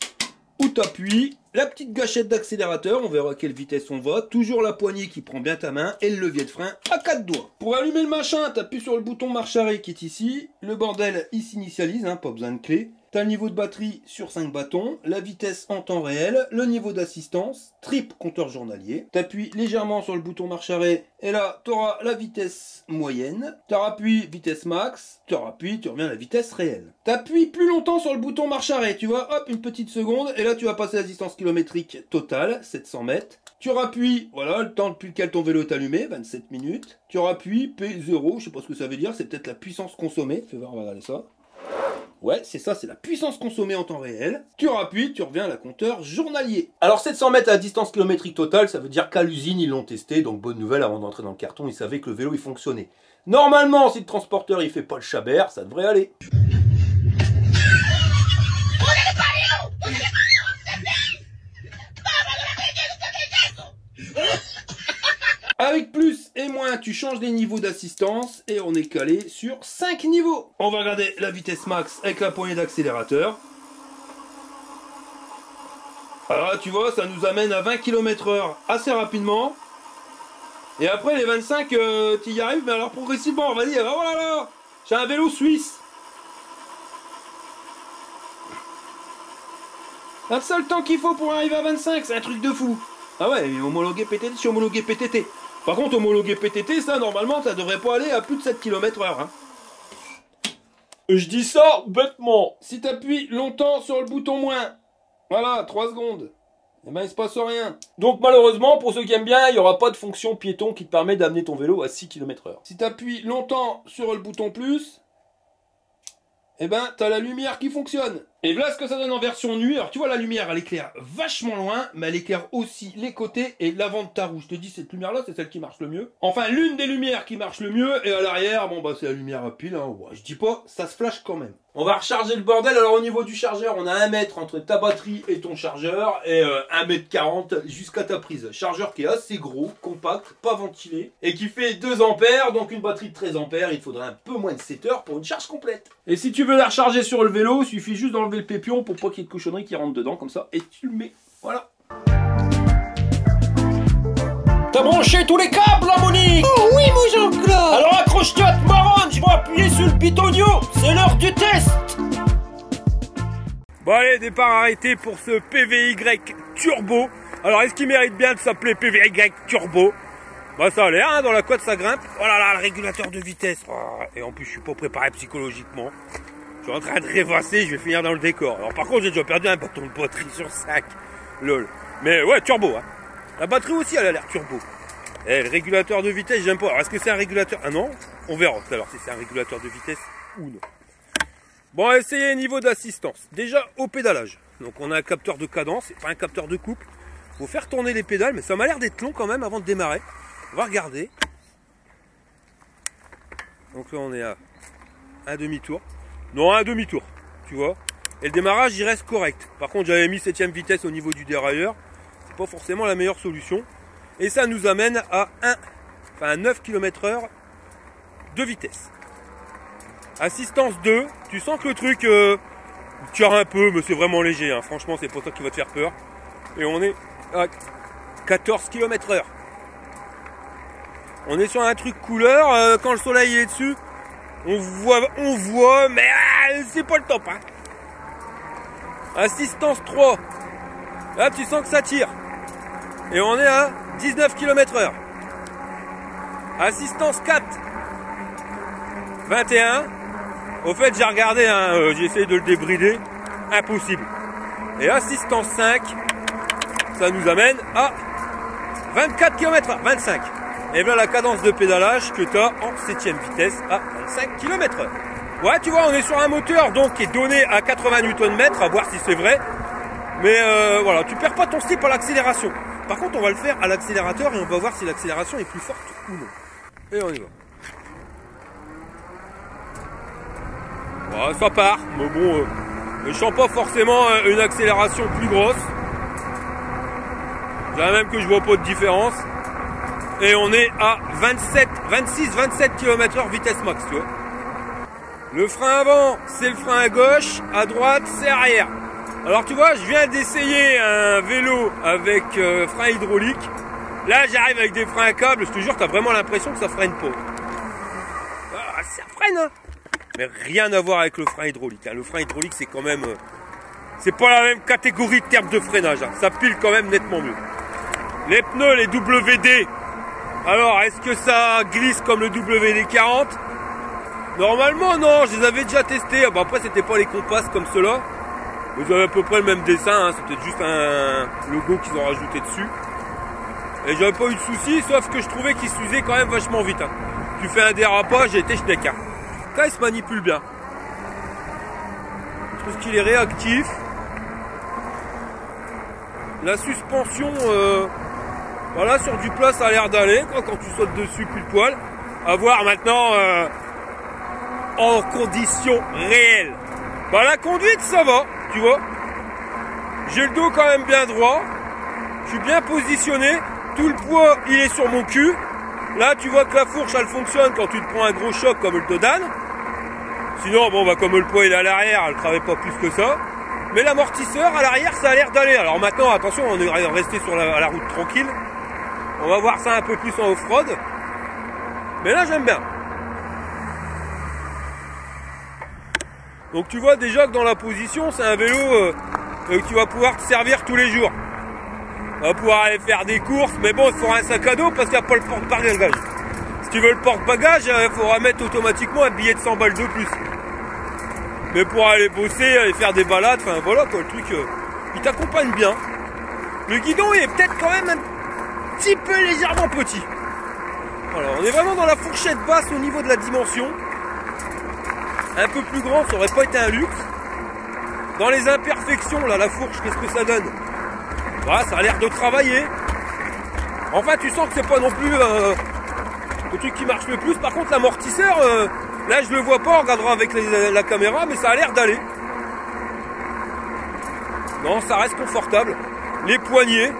ou t'appuies. La petite gâchette d'accélérateur, on verra à quelle vitesse on va. Toujours la poignée qui prend bien ta main et le levier de frein à 4 doigts. Pour allumer le machin, t'appuies sur le bouton marche arrêt qui est ici. Le bordel, il s'initialise, hein, pas besoin de clé. T'as le niveau de batterie sur 5 bâtons, la vitesse en temps réel, le niveau d'assistance, trip compteur journalier. T'appuies légèrement sur le bouton marche arrêt et là t'auras la vitesse moyenne. T'appuies vitesse max, tu reviens à la vitesse réelle. T'appuies plus longtemps sur le bouton marche arrêt, tu vois, hop, une petite seconde et là tu vas passer la distance kilométrique totale, 700 mètres. Tu rappuies, voilà, le temps depuis lequel ton vélo est allumé, 27 minutes. Tu rappuies P0, je sais pas ce que ça veut dire, c'est peut-être la puissance consommée. Fais voir, on va regarder ça. Ouais, c'est ça, c'est la puissance consommée en temps réel. Tu rappuies, tu reviens à la compteur journalier. Alors 700 mètres à la distance kilométrique totale, ça veut dire qu'à l'usine, ils l'ont testé. Donc bonne nouvelle, avant d'entrer dans le carton, ils savaient que le vélo, il fonctionnait. Normalement, si le transporteur, il fait pas le chabert, ça devrait aller. Avec plus et moins, tu changes les niveaux d'assistance et on est calé sur 5 niveaux. On va regarder la vitesse max avec la poignée d'accélérateur. Alors là, tu vois, ça nous amène à 20 km/h assez rapidement. Et après, les 25, tu y arrives, mais alors progressivement, on va dire, oh là là, j'ai un vélo suisse. Le seul temps qu'il faut pour arriver à 25, c'est un truc de fou. Ah ouais, homologué PTT, je suis homologué PTT. Par contre, homologué PTT, ça, normalement, ça devrait pas aller à plus de 7 km/h. Hein. Je dis ça bêtement. Si tu appuies longtemps sur le bouton moins, voilà, 3 secondes, eh ben, il se passe rien. Donc, malheureusement, pour ceux qui aiment bien, il n'y aura pas de fonction piéton qui te permet d'amener ton vélo à 6 km/h. Si tu appuies longtemps sur le bouton plus, eh ben, t'as la lumière qui fonctionne. Et voilà ce que ça donne en version nue. Alors, tu vois, la lumière, elle éclaire vachement loin, mais elle éclaire aussi les côtés et l'avant de ta roue. Je te dis, cette lumière-là, c'est celle qui marche le mieux. Enfin, l'une des lumières qui marche le mieux. Et à l'arrière, bon, bah, c'est la lumière à pile. Hein. Ouais, je dis pas, ça se flash quand même. On va recharger le bordel. Alors au niveau du chargeur, on a 1 mètre entre ta batterie et ton chargeur et 1,40 m jusqu'à ta prise. Chargeur qui est assez gros, compact, pas ventilé et qui fait 2 ampères. Donc une batterie de 13 ampères, il faudrait un peu moins de 7 heures pour une charge complète. Et si tu veux la recharger sur le vélo, il suffit juste d'enlever le pépion pour pas qu'il y ait de cochonnerie qui rentre dedans comme ça et tu le mets. Voilà. T'as branché tous les câbles, là, Monique? Oh oui, mon Jean-Claude. Alors accroche-toi à te marronne, je vais appuyer sur le bitonio, c'est l'heure du test. Bon allez, départ arrêté pour ce PVY Turbo. Alors est-ce qu'il mérite bien de s'appeler PVY Turbo? Bah ça a l'air, hein, dans la côte ça grimpe. Oh là là, le régulateur de vitesse. Oh, et en plus je suis pas préparé psychologiquement. Je suis en train de rêvasser, je vais finir dans le décor. Alors par contre j'ai déjà perdu un bâton de batterie sur 5. Lol. Mais ouais, turbo, hein. La batterie aussi, elle a l'air turbo. Et le régulateur de vitesse, j'aime pas. Alors, est-ce que c'est un régulateur? Ah non? On verra tout à l'heure si c'est un régulateur de vitesse ou non. Bon, on va essayer niveau d'assistance. Déjà, au pédalage. Donc, on a un capteur de cadence, c'est pas un capteur de couple. Faut faire tourner les pédales, mais ça m'a l'air d'être long quand même avant de démarrer. On va regarder. Donc là, on est à un demi-tour. Non, un demi-tour, tu vois. Et le démarrage, il reste correct. Par contre, j'avais mis 7ème vitesse au niveau du dérailleur. C'est pas forcément la meilleure solution. Et ça nous amène à 9 km/h de vitesse. Assistance 2, tu sens que le truc tire un peu, mais c'est vraiment léger. Hein. Franchement, c'est pas ça qui va te faire peur. Et on est à 14 km/h. On est sur un truc couleur. Quand le soleil est dessus, on voit, mais c'est pas le top. Hein. Assistance 3. Là, tu sens que ça tire. Et on est à 19 km/h. Assistance 4. 21. Au fait, j'ai regardé, hein, j'ai essayé de le débrider. Impossible. Et assistance 5. Ça nous amène à 24 km/h. 25. Et voilà la cadence de pédalage que tu as en 7ème vitesse à 25 km/h. Ouais, tu vois, on est sur un moteur donc qui est donné à 80 Nm, à voir si c'est vrai. Mais voilà, tu perds pas ton slip à l'accélération. Par contre, on va le faire à l'accélérateur et on va voir si l'accélération est plus forte ou non. Et on y va. Voilà, ça part. Mais bon, je sens pas forcément une accélération plus grosse. Je dirais même que je vois pas de différence. Et on est à 26-27 km/h vitesse max, tu vois. Le frein avant, c'est le frein à gauche. À droite, c'est arrière. Alors tu vois, je viens d'essayer un vélo avec frein hydraulique. Là, j'arrive avec des freins à câble. Je te jure, t'as vraiment l'impression que ça freine pas. Ah, ça freine, hein. Mais rien à voir avec le frein hydraulique. Hein. Le frein hydraulique, c'est quand même... c'est pas la même catégorie de termes de freinage. Hein. Ça pile quand même nettement mieux. Les pneus, les WD. Alors, est-ce que ça glisse comme le WD-40? Normalement, non. Je les avais déjà testés. Bon, après, c'était pas les compasses comme ceux-là. Ils avaient à peu près le même dessin, hein. C'était juste un logo qu'ils ont rajouté dessus. Et j'avais pas eu de soucis, sauf que je trouvais qu'il s'usait quand même vachement vite. Hein. Tu fais un dérapage et t'es schneck. Hein. Là, il se manipule bien. Je trouve qu'il est réactif. La suspension, voilà, sur du plat, ça a l'air d'aller. Quand tu sautes dessus, plus de poil. À voir maintenant en conditions réelles. Bah, la conduite, ça va. Tu vois, j'ai le dos quand même bien droit, je suis bien positionné, tout le poids il est sur mon cul. Là tu vois que la fourche elle fonctionne quand tu te prends un gros choc comme le Dodan. Sinon bon bah comme le poids il est à l'arrière, elle travaille pas plus que ça. Mais l'amortisseur à l'arrière ça a l'air d'aller. Alors maintenant attention, on est resté sur la route tranquille. On va voir ça un peu plus en off-road. Mais là j'aime bien. Donc tu vois déjà que dans la position, c'est un vélo que tu vas pouvoir te servir tous les jours. On va pouvoir aller faire des courses, mais bon, il faudra un sac à dos parce qu'il n'y a pas le porte-bagages. Si tu veux le porte-bagages, il faudra mettre automatiquement un billet de 100 balles de plus. Mais pour aller bosser, aller faire des balades, enfin voilà quoi, le truc, il t'accompagne bien. Le guidon il est peut-être quand même un petit peu légèrement petit. Voilà, on est vraiment dans la fourchette basse au niveau de la dimension. Un peu plus grand, ça aurait pas été un luxe. Dans les imperfections, là, la fourche, qu'est-ce que ça donne? Voilà, ça a l'air de travailler. Enfin, tu sens que c'est pas non plus le truc qui marche le plus. Par contre, l'amortisseur, Là, je le vois pas en regardant avec la caméra, mais ça a l'air d'aller. Non, ça reste confortable. Les poignées,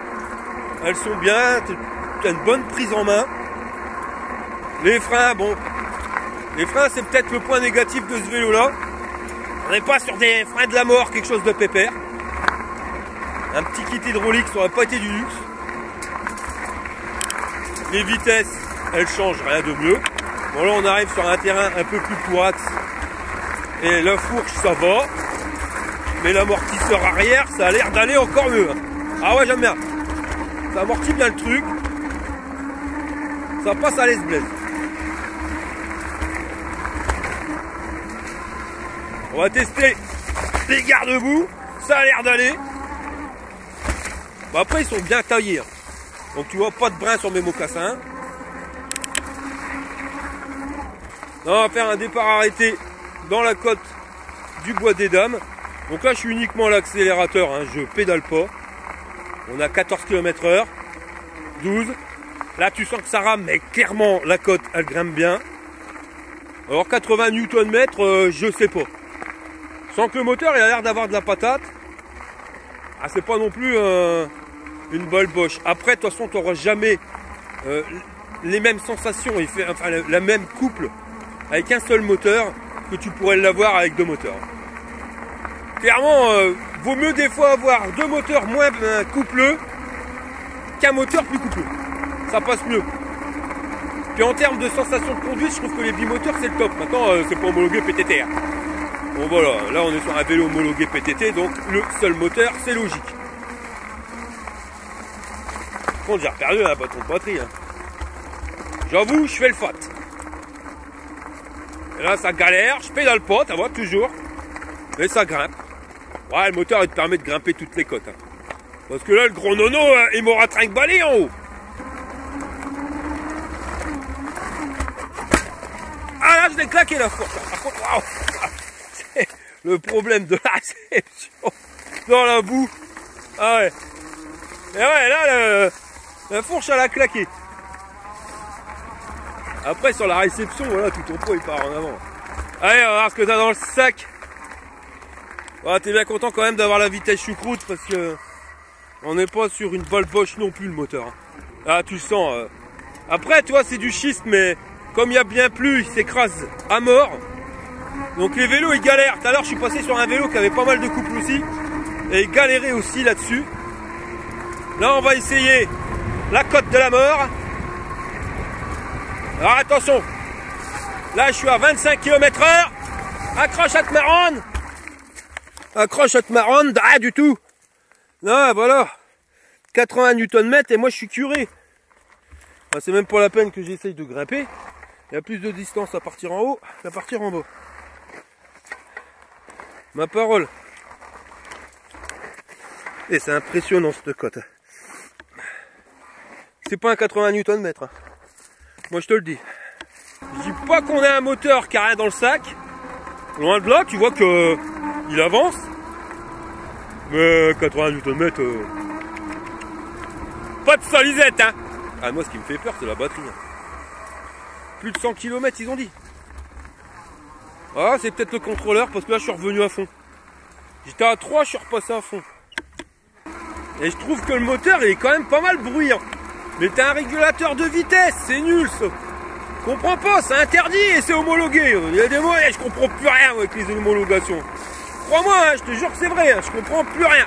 elles sont bien. Tu as une bonne prise en main. Les freins, bon. Les freins, c'est peut-être le point négatif de ce vélo-là. On n'est pas sur des freins de la mort, quelque chose de pépère. Un petit kit hydraulique, ça aurait pas été du luxe. Les vitesses, elles changent, rien de mieux. Bon, là, on arrive sur un terrain un peu plus poirax. Et la fourche, ça va. Mais l'amortisseur arrière, ça a l'air d'aller encore mieux. Ah ouais, j'aime bien. Ça amortit bien le truc. Ça passe à l'aise-blaise. On va tester les garde-boue. Ça a l'air d'aller. Bon, après, ils sont bien taillés. Donc, tu vois, pas de brin sur mes mocassins. On va faire un départ arrêté dans la côte du Bois des Dames. Donc là, je suis uniquement à l'accélérateur, hein, je pédale pas. On a 14 km/h, 12. Là, tu sens que ça rame, mais clairement, la côte, elle grimpe bien. Alors, 80 Nm, je sais pas. Sans que le moteur, il a l'air d'avoir de la patate. Ah, c'est pas non plus une balle boche. Après, de toute façon, tu n'auras jamais les mêmes sensations, enfin, la même couple avec un seul moteur que tu pourrais l'avoir avec deux moteurs. Clairement, vaut mieux des fois avoir deux moteurs moins coupleux qu'un moteur plus coupleux. Ça passe mieux. Puis en termes de sensation de conduite, je trouve que les bimoteurs c'est le top. Maintenant, c'est pas homologué PTT. Hein. Bon voilà, là on est sur un vélo homologué PTT, donc le seul moteur, c'est logique. Par contre, j'ai perdu un bâton de batterie. Hein. J'avoue, je fais le fat. Et là, ça galère, je pédale pas, tu vois, toujours. Mais ça grimpe. Ouais, le moteur, il te permet de grimper toutes les côtes. Hein. Parce que là, le gros nono, il m'aura trinque-ballé en haut. Ah là, je l'ai claqué la fourche. Par contre, waouh, c'est le problème de la réception dans la boue. Ah ouais. Et ouais, là, la fourche, elle a claqué. Après, sur la réception, voilà, tout ton poids, il part en avant. Allez, on va voir ce que t'as dans le sac. Ouais, t'es bien content quand même d'avoir la vitesse choucroute parce que on n'est pas sur une balle poche non plus le moteur. Ah, tu le sens. Après, tu vois, c'est du schiste, mais comme il y a bien plu, il s'écrase à mort. Donc les vélos, ils galèrent. Tout à l'heure, je suis passé sur un vélo qui avait pas mal de couple aussi. Et il galérait aussi là-dessus. Là, on va essayer la côte de la mort. Alors attention. Là, je suis à 25 km/h. Accroche à te marronne. Accroche à te marronne. Ah, du tout. Non, voilà. 80 Nm et moi, je suis curé. Enfin, c'est même pas la peine que j'essaye de grimper. Il y a plus de distance à partir en haut qu'à partir en bas. Ma parole. Et c'est impressionnant cette côte. C'est pas un 80 Nm. Hein. Moi je te le dis. Je dis pas qu'on a un moteur qui a rien dans le sac. Loin de là, tu vois que il avance. Mais 80 Nm. Pas de salisette, hein. Ah, moi ce qui me fait peur c'est la batterie. Hein. Plus de 100 km ils ont dit. Ah, c'est peut-être le contrôleur parce que là je suis revenu à fond. J'étais à 3, je suis repassé à fond. Et je trouve que le moteur il est quand même pas mal bruyant. Mais t'as un régulateur de vitesse, c'est nul ça. Je comprends pas, c'est interdit et c'est homologué. Il y a des mots, je comprends plus rien avec les homologations. Crois-moi, hein, je te jure que c'est vrai, hein, je comprends plus rien.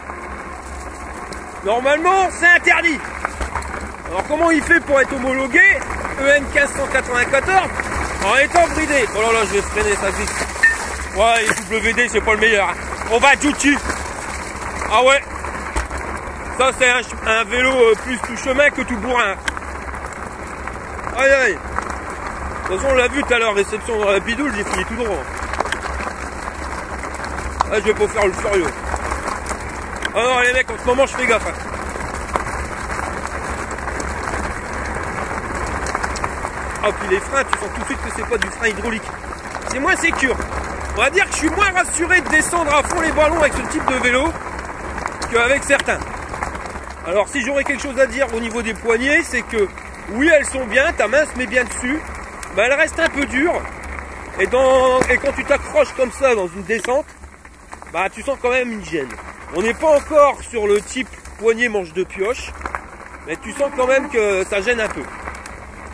Normalement, c'est interdit. Alors comment il fait pour être homologué EN 1594 en étant bridé? Oh là là, je vais freiner, ça glisse. Ouais, les WD, c'est pas le meilleur. Hein. On va à Juchi. Ah ouais. Ça, c'est un vélo plus tout chemin que tout bourrin. Aïe aïe. De toute façon, on l'a vu tout à l'heure, réception dans la bidoule, j'ai fini tout droit. Ah, je vais pas faire le furieux. Ah non, les mecs, en ce moment, je fais gaffe. Hein. Ah, puis les freins, tu sens tout de suite que c'est pas du frein hydraulique. C'est moins sécure. On va dire que je suis moins rassuré de descendre à fond les ballons avec ce type de vélo qu'avec certains. Alors si j'aurais quelque chose à dire au niveau des poignées, c'est que oui elles sont bien, ta main se met bien dessus, mais elles restent un peu dures Et quand tu t'accroches comme ça dans une descente, bah tu sens quand même une gêne. On n'est pas encore sur le type poignée manche de pioche, mais tu sens quand même que ça gêne un peu.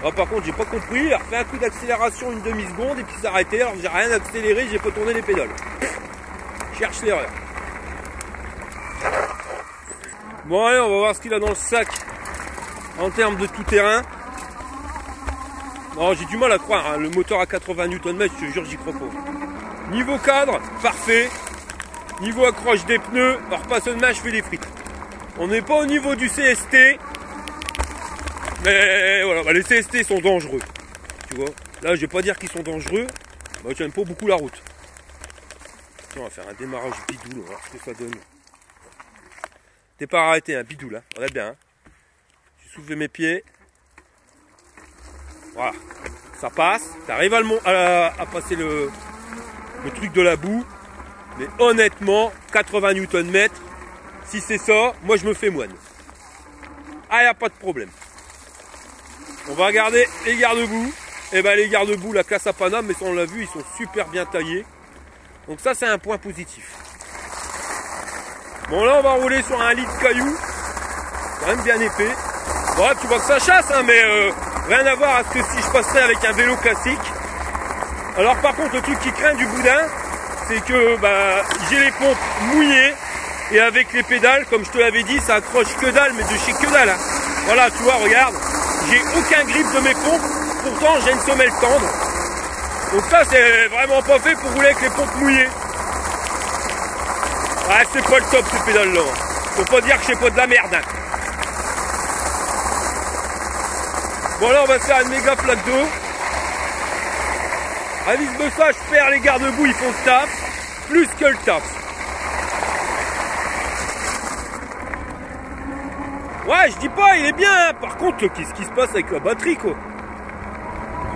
Alors, par contre, j'ai pas compris, il a refait un coup d'accélération une demi-seconde et puis s'est arrêté. Alors j'ai rien accéléré, j'ai pas tourné les pédales. Cherche l'erreur. Bon allez, on va voir ce qu'il a dans le sac en termes de tout terrain. Non, j'ai du mal à croire, hein. Le moteur à 80 Nm, je te jure, j'y crois pas. Niveau cadre, parfait. Niveau accroche des pneus, alors pas seulement je fais des frites. On n'est pas au niveau du CST. Mais voilà, bah les CST sont dangereux. Tu vois, là je vais pas dire qu'ils sont dangereux. Bah j'aime pas beaucoup la route. Tiens, on va faire un démarrage bidou, on va voir ce que ça donne. T'es pas arrêté, un bidou là, regarde bien. Hein. J'ai soulevé mes pieds. Voilà, ça passe. T'arrives à passer le truc de la boue. Mais honnêtement, 80 Nm, si c'est ça, moi je me fais moine. Ah, y a pas de problème. On va regarder les garde-boue. Et ben les garde-boue, la classe à Paname, mais ça on l'a vu, ils sont super bien taillés. Donc ça c'est un point positif. Bon là on va rouler sur un lit de cailloux. Quand même bien épais. Bon là tu vois que ça chasse, hein, mais rien à voir à ce que si je passerais avec un vélo classique. Alors par contre le truc qui craint du boudin, c'est que bah, j'ai les pompes mouillées. Et avec les pédales, comme je te l'avais dit, ça accroche que dalle, mais de chez que dalle. Hein. Voilà, tu vois, regarde. J'ai aucun grip de mes pompes, pourtant j'ai une semelle tendre. Donc ça c'est vraiment pas fait pour rouler avec les pompes mouillées. Ouais, c'est pas le top ces pédales là. Faut pas dire que c'est pas de la merde. Hein. Bon là on va se faire une méga flaque d'eau. Avis de ça, je perds les garde-boue, ils font le taf. Plus que le taf. Ouais, je dis pas, il est bien. Hein. Par contre, qu'est-ce qui se passe avec la batterie, quoi?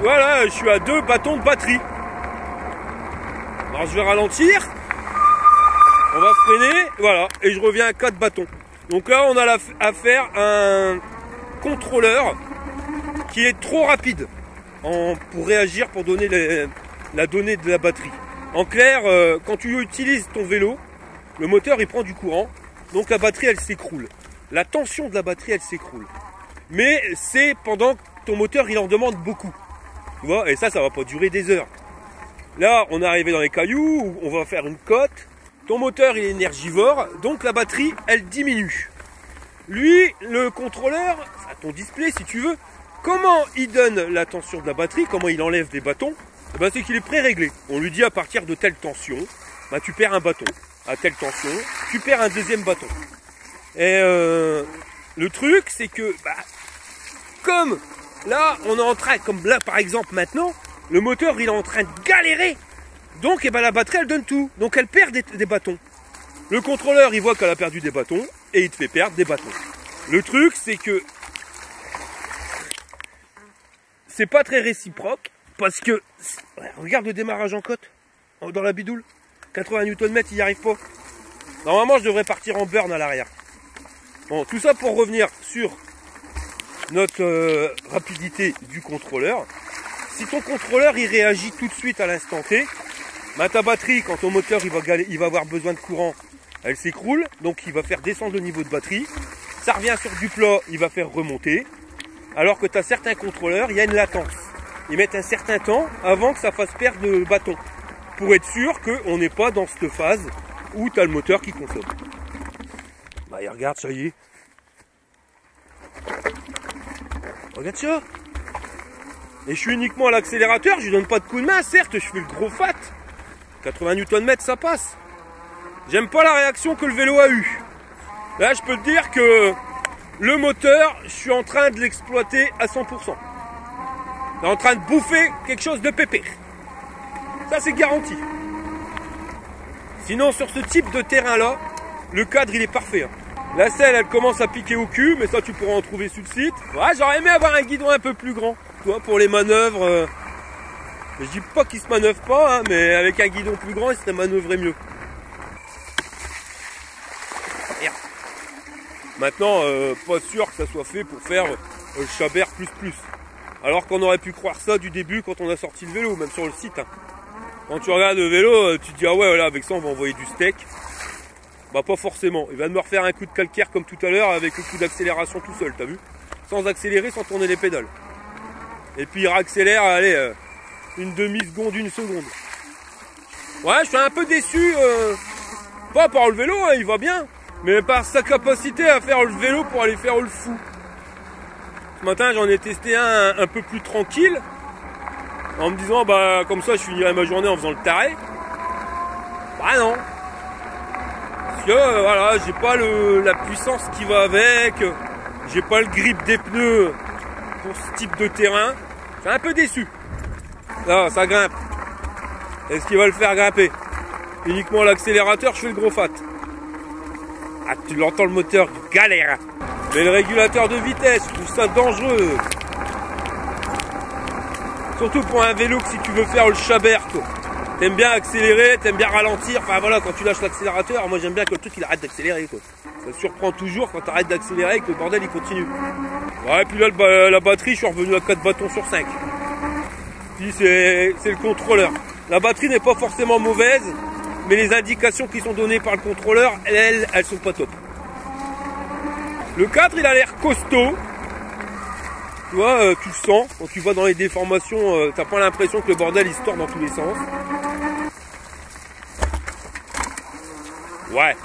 Voilà, je suis à 2 bâtons de batterie. Alors, je vais ralentir. On va freiner. Voilà. Et je reviens à 4 bâtons. Donc là, on a affaire à un contrôleur qui est trop rapide pour réagir, pour donner la donnée de la batterie. En clair, quand tu utilises ton vélo, le moteur, il prend du courant. Donc la batterie, elle s'écroule. La tension de la batterie, elle s'écroule. Mais c'est pendant que ton moteur, il en demande beaucoup. Tu vois, et ça va pas durer des heures. Là, on est arrivé dans les cailloux, on va faire une côte. Ton moteur, il est énergivore, donc la batterie, elle diminue. Lui, le contrôleur, enfin ton display, si tu veux, comment il donne la tension de la batterie, comment il enlève des bâtons, eh ben, c'est qu'il est pré-réglé. On lui dit à partir de telle tension, bah, tu perds un bâton. À telle tension, tu perds un deuxième bâton. Et le truc, c'est que, bah, comme là, on est en train, comme là par exemple maintenant, le moteur il est en train de galérer. Donc eh ben, la batterie elle donne tout. Donc elle perd des bâtons. Le contrôleur il voit qu'elle a perdu des bâtons et il te fait perdre des bâtons. Le truc c'est que c'est pas très réciproque parce que regarde le démarrage en côte dans la bidoule. 80 Nm il n'y arrive pas. Normalement je devrais partir en burn à l'arrière. Bon, tout ça pour revenir sur notre rapidité du contrôleur. Si ton contrôleur il réagit tout de suite à l'instant T, bah, ta batterie, quand ton moteur il va avoir besoin de courant, elle s'écroule, donc il va faire descendre le niveau de batterie. Ça revient sur du plat, il va faire remonter. Alors que tu as certains contrôleurs, il y a une latence. Ils mettent un certain temps avant que ça fasse perdre le bâton. Pour être sûr qu'on n'est pas dans cette phase où tu as le moteur qui consomme. Bah, et regarde, ça y est. Regarde ça. Et je suis uniquement à l'accélérateur, je lui donne pas de coup de main, certes, je fais le gros fat. 80 Nm, ça passe. J'aime pas la réaction que le vélo a eue. Là, je peux te dire que le moteur, je suis en train de l'exploiter à 100%. Il est en train de bouffer quelque chose de pépère. Ça, c'est garanti. Sinon, sur ce type de terrain-là, le cadre, il est parfait. Hein. La selle, elle commence à piquer au cul, mais ça, tu pourras en trouver sur le site. Ouais, j'aurais aimé avoir un guidon un peu plus grand. Tu vois, pour les manœuvres. Je dis pas qu'il se manœuvre pas, hein, mais avec un guidon plus grand, il serait manœuvré mieux. Merde. Maintenant, pas sûr que ça soit fait pour faire le Chabert++. Alors qu'on aurait pu croire ça du début quand on a sorti le vélo, même sur le site. Hein. Quand tu regardes le vélo, tu te dis ah ouais voilà, avec ça on va envoyer du steak. Bah pas forcément. Il va me refaire un coup de calcaire comme tout à l'heure avec le coup d'accélération tout seul, t'as vu? Sans accélérer, sans tourner les pédales. Et puis il réaccélère, allez, une demi-seconde, une seconde. Ouais, je suis un peu déçu, pas par le vélo, hein, il va bien, mais par sa capacité à faire le vélo pour aller faire le fou. Ce matin, j'en ai testé un peu plus tranquille, en me disant, bah comme ça, je finirai ma journée en faisant le taré. Bah non. Parce que, voilà, j'ai pas la puissance qui va avec, j'ai pas le grip des pneus pour ce type de terrain. Je suis un peu déçu. Là, ça grimpe. Est-ce qu'il va le faire grimper? Uniquement l'accélérateur, je fais le gros fat. Ah, tu l'entends le moteur, galère. Mais le régulateur de vitesse, je trouve ça dangereux. Surtout pour un vélo que si tu veux faire le chabert, quoi. T'aimes bien accélérer, t'aimes bien ralentir. Enfin voilà, quand tu lâches l'accélérateur, moi j'aime bien que le truc il arrête d'accélérer, quoi. Ça surprend toujours quand t'arrêtes d'accélérer et que le bordel il continue. Ouais, puis là la batterie, je suis revenu à 4 bâtons sur 5. Puis c'est le contrôleur. La batterie n'est pas forcément mauvaise, mais les indications qui sont données par le contrôleur, elles sont pas top. Le cadre, il a l'air costaud. Tu vois, tu le sens. Quand tu vas dans les déformations, t'as pas l'impression que le bordel il se tord dans tous les sens. Ouais.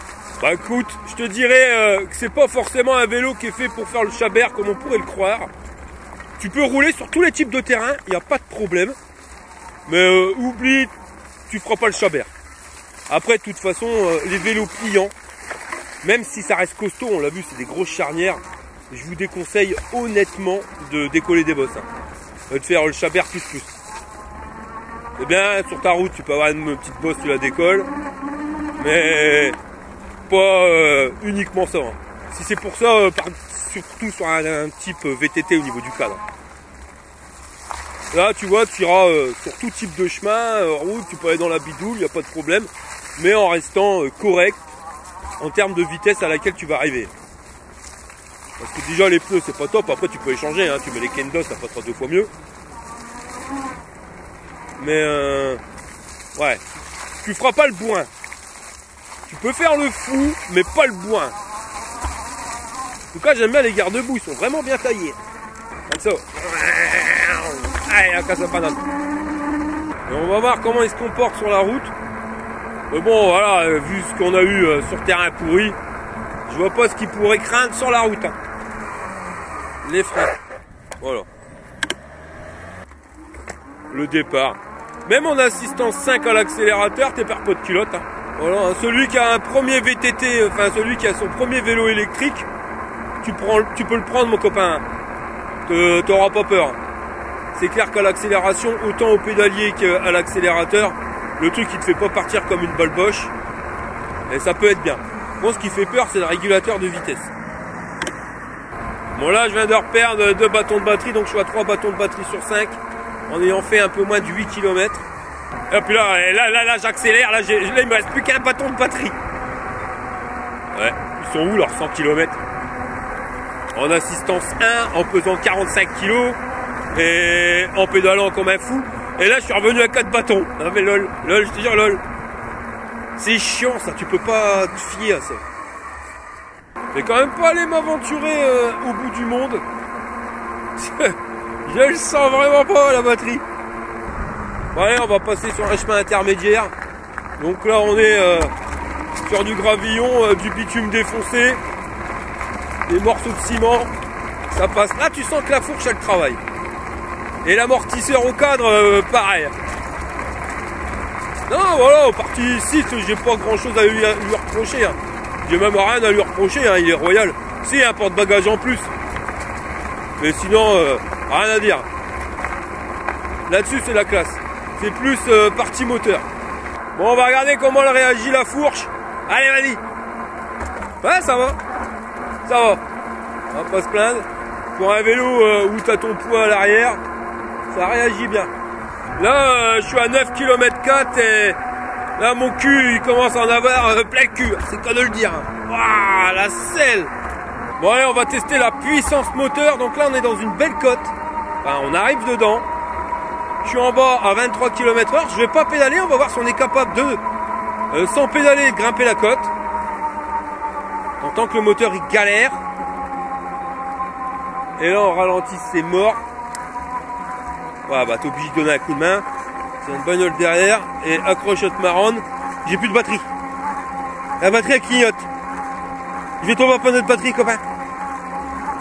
Bah écoute, je te dirais que c'est pas forcément un vélo qui est fait pour faire le chabert comme on pourrait le croire. Tu peux rouler sur tous les types de terrain, il n'y a pas de problème. Mais oublie, tu feras pas le chabert. Après, de toute façon, les vélos pliants, même si ça reste costaud, on l'a vu, c'est des grosses charnières, je vous déconseille honnêtement de décoller des bosses. De faire le chabert plus. Eh bien, sur ta route, tu peux avoir une petite bosse, tu la décolles. Mais pas uniquement ça. Si c'est pour ça, surtout sur un type VTT au niveau du cadre. Là, tu vois, tu iras sur tout type de chemin, route, tu peux aller dans la bidoule, il n'y a pas de problème. Mais en restant correct en termes de vitesse à laquelle tu vas arriver. Parce que déjà, les pneus, c'est pas top. Après, tu peux les changer. Hein. Tu mets les Kendo, ça passera 2 fois mieux. Mais, ouais. Tu feras pas le bourrin. Tu peux faire le fou, mais pas le bourrin. En tout cas, j'aime bien les garde-boue. Ils sont vraiment bien taillés. Comme ça. Allez, la casse à panade. Et on va voir comment ils se comportent sur la route. Mais bon, voilà, vu ce qu'on a eu sur terrain pourri, je vois pas ce qu'ils pourraient craindre sur la route. Hein. Les freins. Voilà. Le départ. Même en assistance 5 à l'accélérateur, t'es perds pas de culotte. Hein. Voilà, hein. Celui qui a un premier VTT, enfin celui qui a son premier vélo électrique, tu peux le prendre, mon copain. T'auras pas peur. C'est clair qu'à l'accélération, autant au pédalier qu'à l'accélérateur, le truc il te fait pas partir comme une balle boche. Et ça peut être bien. Bon, ce qui fait peur, c'est le régulateur de vitesse. Bon, là, je viens de reperdre 2 bâtons de batterie, donc je suis à 3 bâtons de batterie sur 5, en ayant fait un peu moins de 8 km. Et puis là, j'accélère, là, il me reste plus qu'un bâton de batterie. Ouais, ils sont où leurs 100 km? En assistance 1, en pesant 45 kg, et en pédalant comme un fou. Et là, je suis revenu à 4 bâtons. Non mais lol, je te jure lol. C'est chiant ça, tu peux pas te fier à ça. Je vais quand même pas aller m'aventurer au bout du monde. Je le sens vraiment pas la batterie. Bon, allez, on va passer sur un chemin intermédiaire. Donc là, on est sur du gravillon, du bitume défoncé, des morceaux de ciment. Ça passe. Là, tu sens que la fourche, elle travaille. Et l'amortisseur au cadre, pareil. Non, voilà, au parti 6, j'ai pas grand chose à lui reprocher. Hein. J'ai même rien à lui reprocher, hein, il est royal. Si, un porte-bagages en plus. Mais sinon, rien à dire. Là-dessus, c'est la classe. C'est plus partie moteur. Bon, on va regarder comment elle réagit la fourche. Allez, vas-y. Ouais, ça va. Ça va. On va pas se plaindre. Pour un vélo où t'as ton poids à l'arrière, ça réagit bien. Là, je suis à 9 km 4 et là, mon cul, il commence à en avoir plein le cul. C'est quoi de le dire. Waouh, la selle. Bon, allez, on va tester la puissance moteur. Donc là, on est dans une belle côte. Enfin, on arrive dedans. Je suis en bas à 23 km/h. Je vais pas pédaler, on va voir si on est capable de, sans pédaler, de grimper la côte. En tant que le moteur il galère. Et là on ralentit, c'est mort. Voilà, bah t'es obligé de donner un coup de main. C'est une bagnole derrière. Et accroche-te marronne. J'ai plus de batterie. La batterie elle clignote. Je vais tomber en panneau de batterie, copain.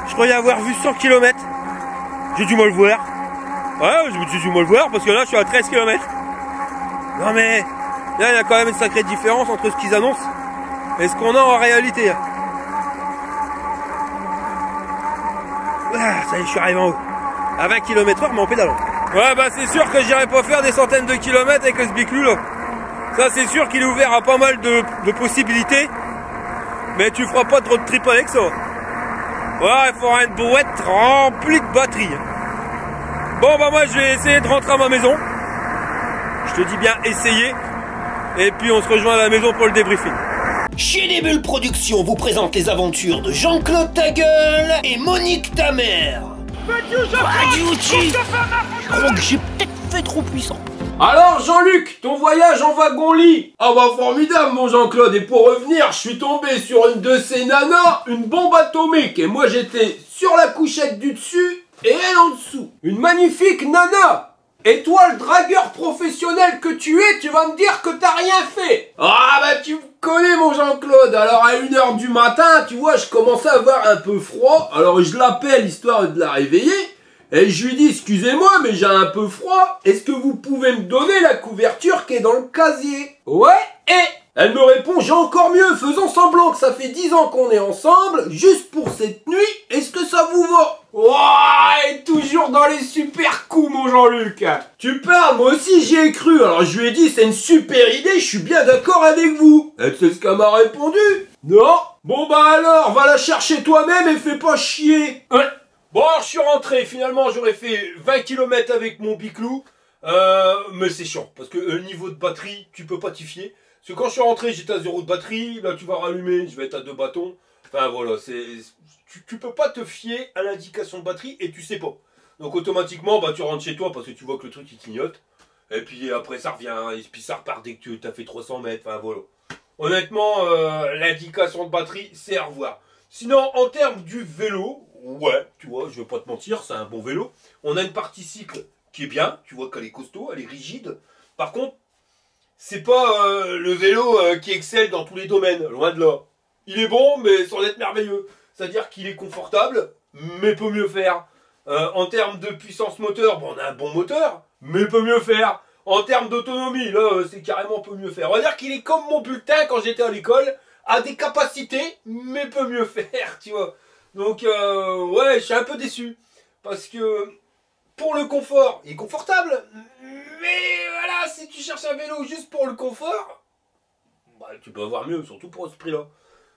Je croyais avoir vu 100 km. J'ai du mal le voir. Ouais, j'ai du mal le voir parce que là je suis à 13 km. Non mais là il y a quand même une sacrée différence entre ce qu'ils annoncent et ce qu'on a en réalité. Ah, ça y est, je suis arrivé en haut. À 20 km/h mais en pédalant. Ouais bah c'est sûr que j'irai pas faire des centaines de kilomètres avec ce biclou là. Ça c'est sûr qu'il est ouvert à pas mal de possibilités. Mais tu feras pas de road trip avec ça. Voilà, il faudra une brouette remplie de batterie. Bon bah moi je vais essayer de rentrer à ma maison. Je te dis bien essayer. Et puis on se rejoint à la maison pour le débriefing. Chez des Bulles Productions vous présente les aventures de Jean-Claude Tagueule et Monique Tamer. Je crois que j'ai peut-être fait trop puissant. Alors Jean-Luc, ton voyage en wagon-lit. Ah bah formidable mon Jean-Claude. Et pour revenir, je suis tombé sur une de ces nanas, une bombe atomique. Et moi j'étais sur la couchette du dessus et elle en dessous. Une magnifique nana. Et toi le dragueur professionnel que tu es, tu vas me dire que t'as rien fait. Ah bah tu me connais mon Jean-Claude. Alors à 1 h du matin, tu vois, je commençais à avoir un peu froid. Alors je l'appelle histoire de la réveiller. Et je lui dis, excusez-moi, mais j'ai un peu froid. Est-ce que vous pouvez me donner la couverture qui est dans le casier? Ouais, et elle me répond, j'ai encore mieux, faisons semblant que ça fait 10 ans qu'on est ensemble, juste pour cette nuit, est-ce que ça vous va? Ouais, toujours dans les super coups, mon Jean-Luc. Tu parles, moi aussi j'y ai cru. Alors je lui ai dit, c'est une super idée, je suis bien d'accord avec vous. Et tu sais ce qu'elle m'a répondu? Non. Bon bah alors, va la chercher toi-même et fais pas chier. Ouais. Bon alors je suis rentré, finalement j'aurais fait 20 km avec mon biclou, mais c'est chiant, parce que le niveau de batterie, tu peux pas t'y fier. Parce que quand je suis rentré, j'étais à 0 de batterie, là tu vas rallumer, je vais être à 2 bâtons. Enfin voilà, tu peux pas te fier à l'indication de batterie et tu sais pas. Donc automatiquement, bah tu rentres chez toi parce que tu vois que le truc il clignote. Et puis après ça revient, et puis ça repart dès que tu as fait 300 mètres, enfin voilà. Honnêtement, l'indication de batterie, c'est à revoir. Sinon, en termes du vélo, ouais, tu vois, je vais pas te mentir, c'est un bon vélo. On a une partie cycle qui est bien, tu vois qu'elle est costaud, elle est rigide. Par contre, c'est pas le vélo qui excelle dans tous les domaines, loin de là. Il est bon, mais sans être merveilleux. C'est-à-dire qu'il est confortable, mais peut mieux faire. En termes de puissance moteur, bon, on a un bon moteur, mais peut mieux faire. En termes d'autonomie, là, c'est carrément peut mieux faire. On va dire qu'il est comme mon bulletin quand j'étais à l'école, a des capacités, mais peut mieux faire, tu vois. Donc, ouais, je suis un peu déçu. Parce que, pour le confort, il est confortable. Mais voilà, si tu cherches un vélo juste pour le confort, bah, tu peux avoir mieux, surtout pour ce prix-là.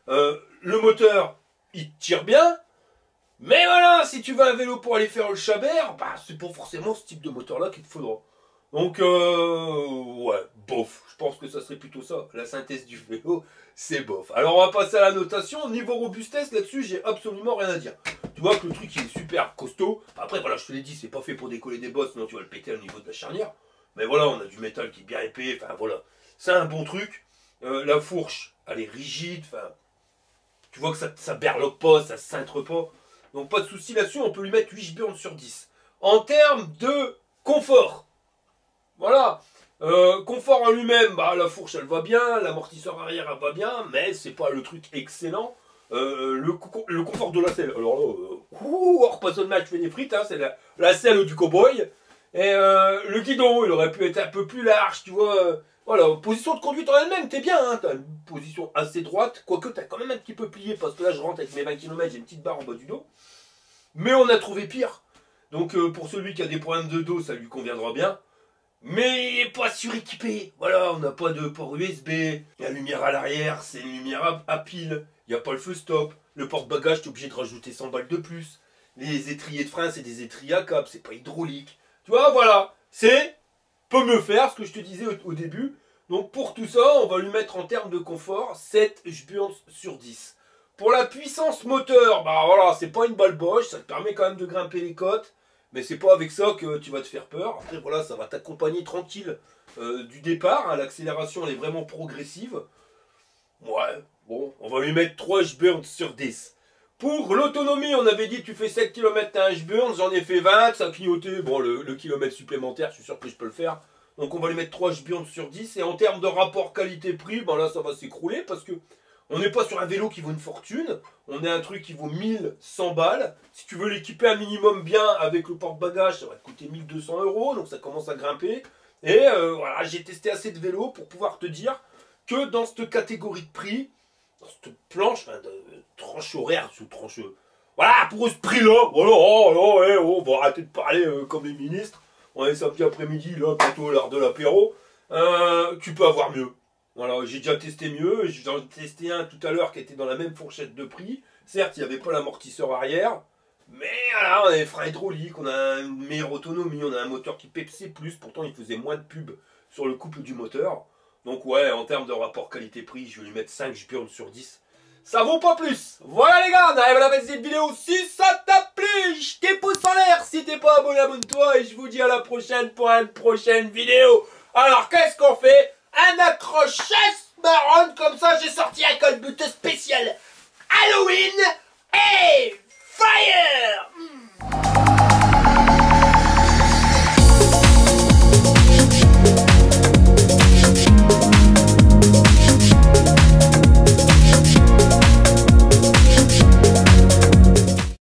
Le moteur, il tire bien. Mais voilà, si tu veux un vélo pour aller faire le Chabert, bah, c'est pas forcément ce type de moteur-là qu'il te faudra. Donc, ouais, bof. Je pense que ça serait plutôt ça. La synthèse du vélo, c'est bof. Alors, on va passer à la notation. Niveau robustesse, là-dessus, j'ai absolument rien à dire. Tu vois que le truc, il est super costaud. Après, voilà, je te l'ai dit, c'est pas fait pour décoller des bosses, sinon tu vas le péter au niveau de la charnière. Mais voilà, on a du métal qui est bien épais. Enfin, voilà. C'est un bon truc. La fourche, elle est rigide. Enfin, tu vois que ça berloque pas, ça cintre pas. Donc, pas de souci là-dessus. On peut lui mettre 8 burnes sur 10. En termes de confort, voilà, confort en lui-même, bah, la fourche elle va bien, l'amortisseur arrière elle va bien, mais c'est pas le truc excellent. Le confort de la selle, alors là, hors pas seulement je fais des frites, hein, c'est la selle du cow-boy. Et le guidon, il aurait pu être un peu plus large, tu vois. Voilà, position de conduite en elle-même, t'es bien, hein, t'as une position assez droite, quoique t'as quand même un petit peu plié, parce que là je rentre avec mes 20 km, j'ai une petite barre en bas du dos. Mais on a trouvé pire. Donc pour celui qui a des problèmes de dos, ça lui conviendra bien. Mais il n'est pas suréquipé. Voilà, on n'a pas de port USB. La lumière à l'arrière, c'est une lumière à pile. Il n'y a pas le feu stop. Le porte-bagages, tu es obligé de rajouter 100 balles de plus. Les étriers de frein, c'est des étriers à câble, c'est pas hydraulique. Tu vois, voilà. C'est peut mieux faire, ce que je te disais au début. Donc pour tout ça, on va lui mettre en termes de confort 7 burnes sur 10. Pour la puissance moteur, bah voilà, c'est pas une balle boche. Ça te permet quand même de grimper les côtes. Mais c'est pas avec ça que tu vas te faire peur. Après voilà, ça va t'accompagner tranquille du départ. Hein. L'accélération elle est vraiment progressive. Ouais, bon, on va lui mettre 3 H-burn sur 10. Pour l'autonomie, on avait dit tu fais 7 km à H-burn, j'en ai fait 20, ça a clignoté. Bon, le kilomètre supplémentaire, je suis sûr que je peux le faire. Donc on va lui mettre 3 H-burn sur 10. Et en termes de rapport qualité-prix, ben là ça va s'écrouler parce que on n'est pas sur un vélo qui vaut une fortune. On est un truc qui vaut 1100 balles. Si tu veux l'équiper un minimum bien avec le porte-bagages, ça va te coûter 1200 €. Donc ça commence à grimper. Et voilà, j'ai testé assez de vélos pour pouvoir te dire que dans cette catégorie de prix, dans cette planche, enfin, de tranche horaire, sous tranche... Voilà, pour ce prix-là, voilà, on va arrêter de parler comme les ministres. On est samedi après-midi, là, plutôt l'heure de l'apéro. Tu peux avoir mieux. Voilà, j'ai déjà testé mieux. J'en ai testé un tout à l'heure qui était dans la même fourchette de prix. Certes, il n'y avait pas l'amortisseur arrière. Mais voilà, on a des freins hydrauliques, on a une meilleure autonomie, on a un moteur qui pepsait plus. Pourtant, il faisait moins de pub sur le couple du moteur. Donc ouais, en termes de rapport qualité-prix, je vais lui mettre 5 H-burn sur 10. Ça vaut pas plus. Voilà les gars, on arrive à la fin de cette vidéo. Si ça t'a plu, je tes pouces en l'air. Si t'es pas abonné, abonne-toi. Et je vous dis à la prochaine pour une prochaine vidéo. Alors qu'est-ce qu'on fait? Un accrochage marron comme ça, j'ai sorti un code but spécial Halloween et Fire.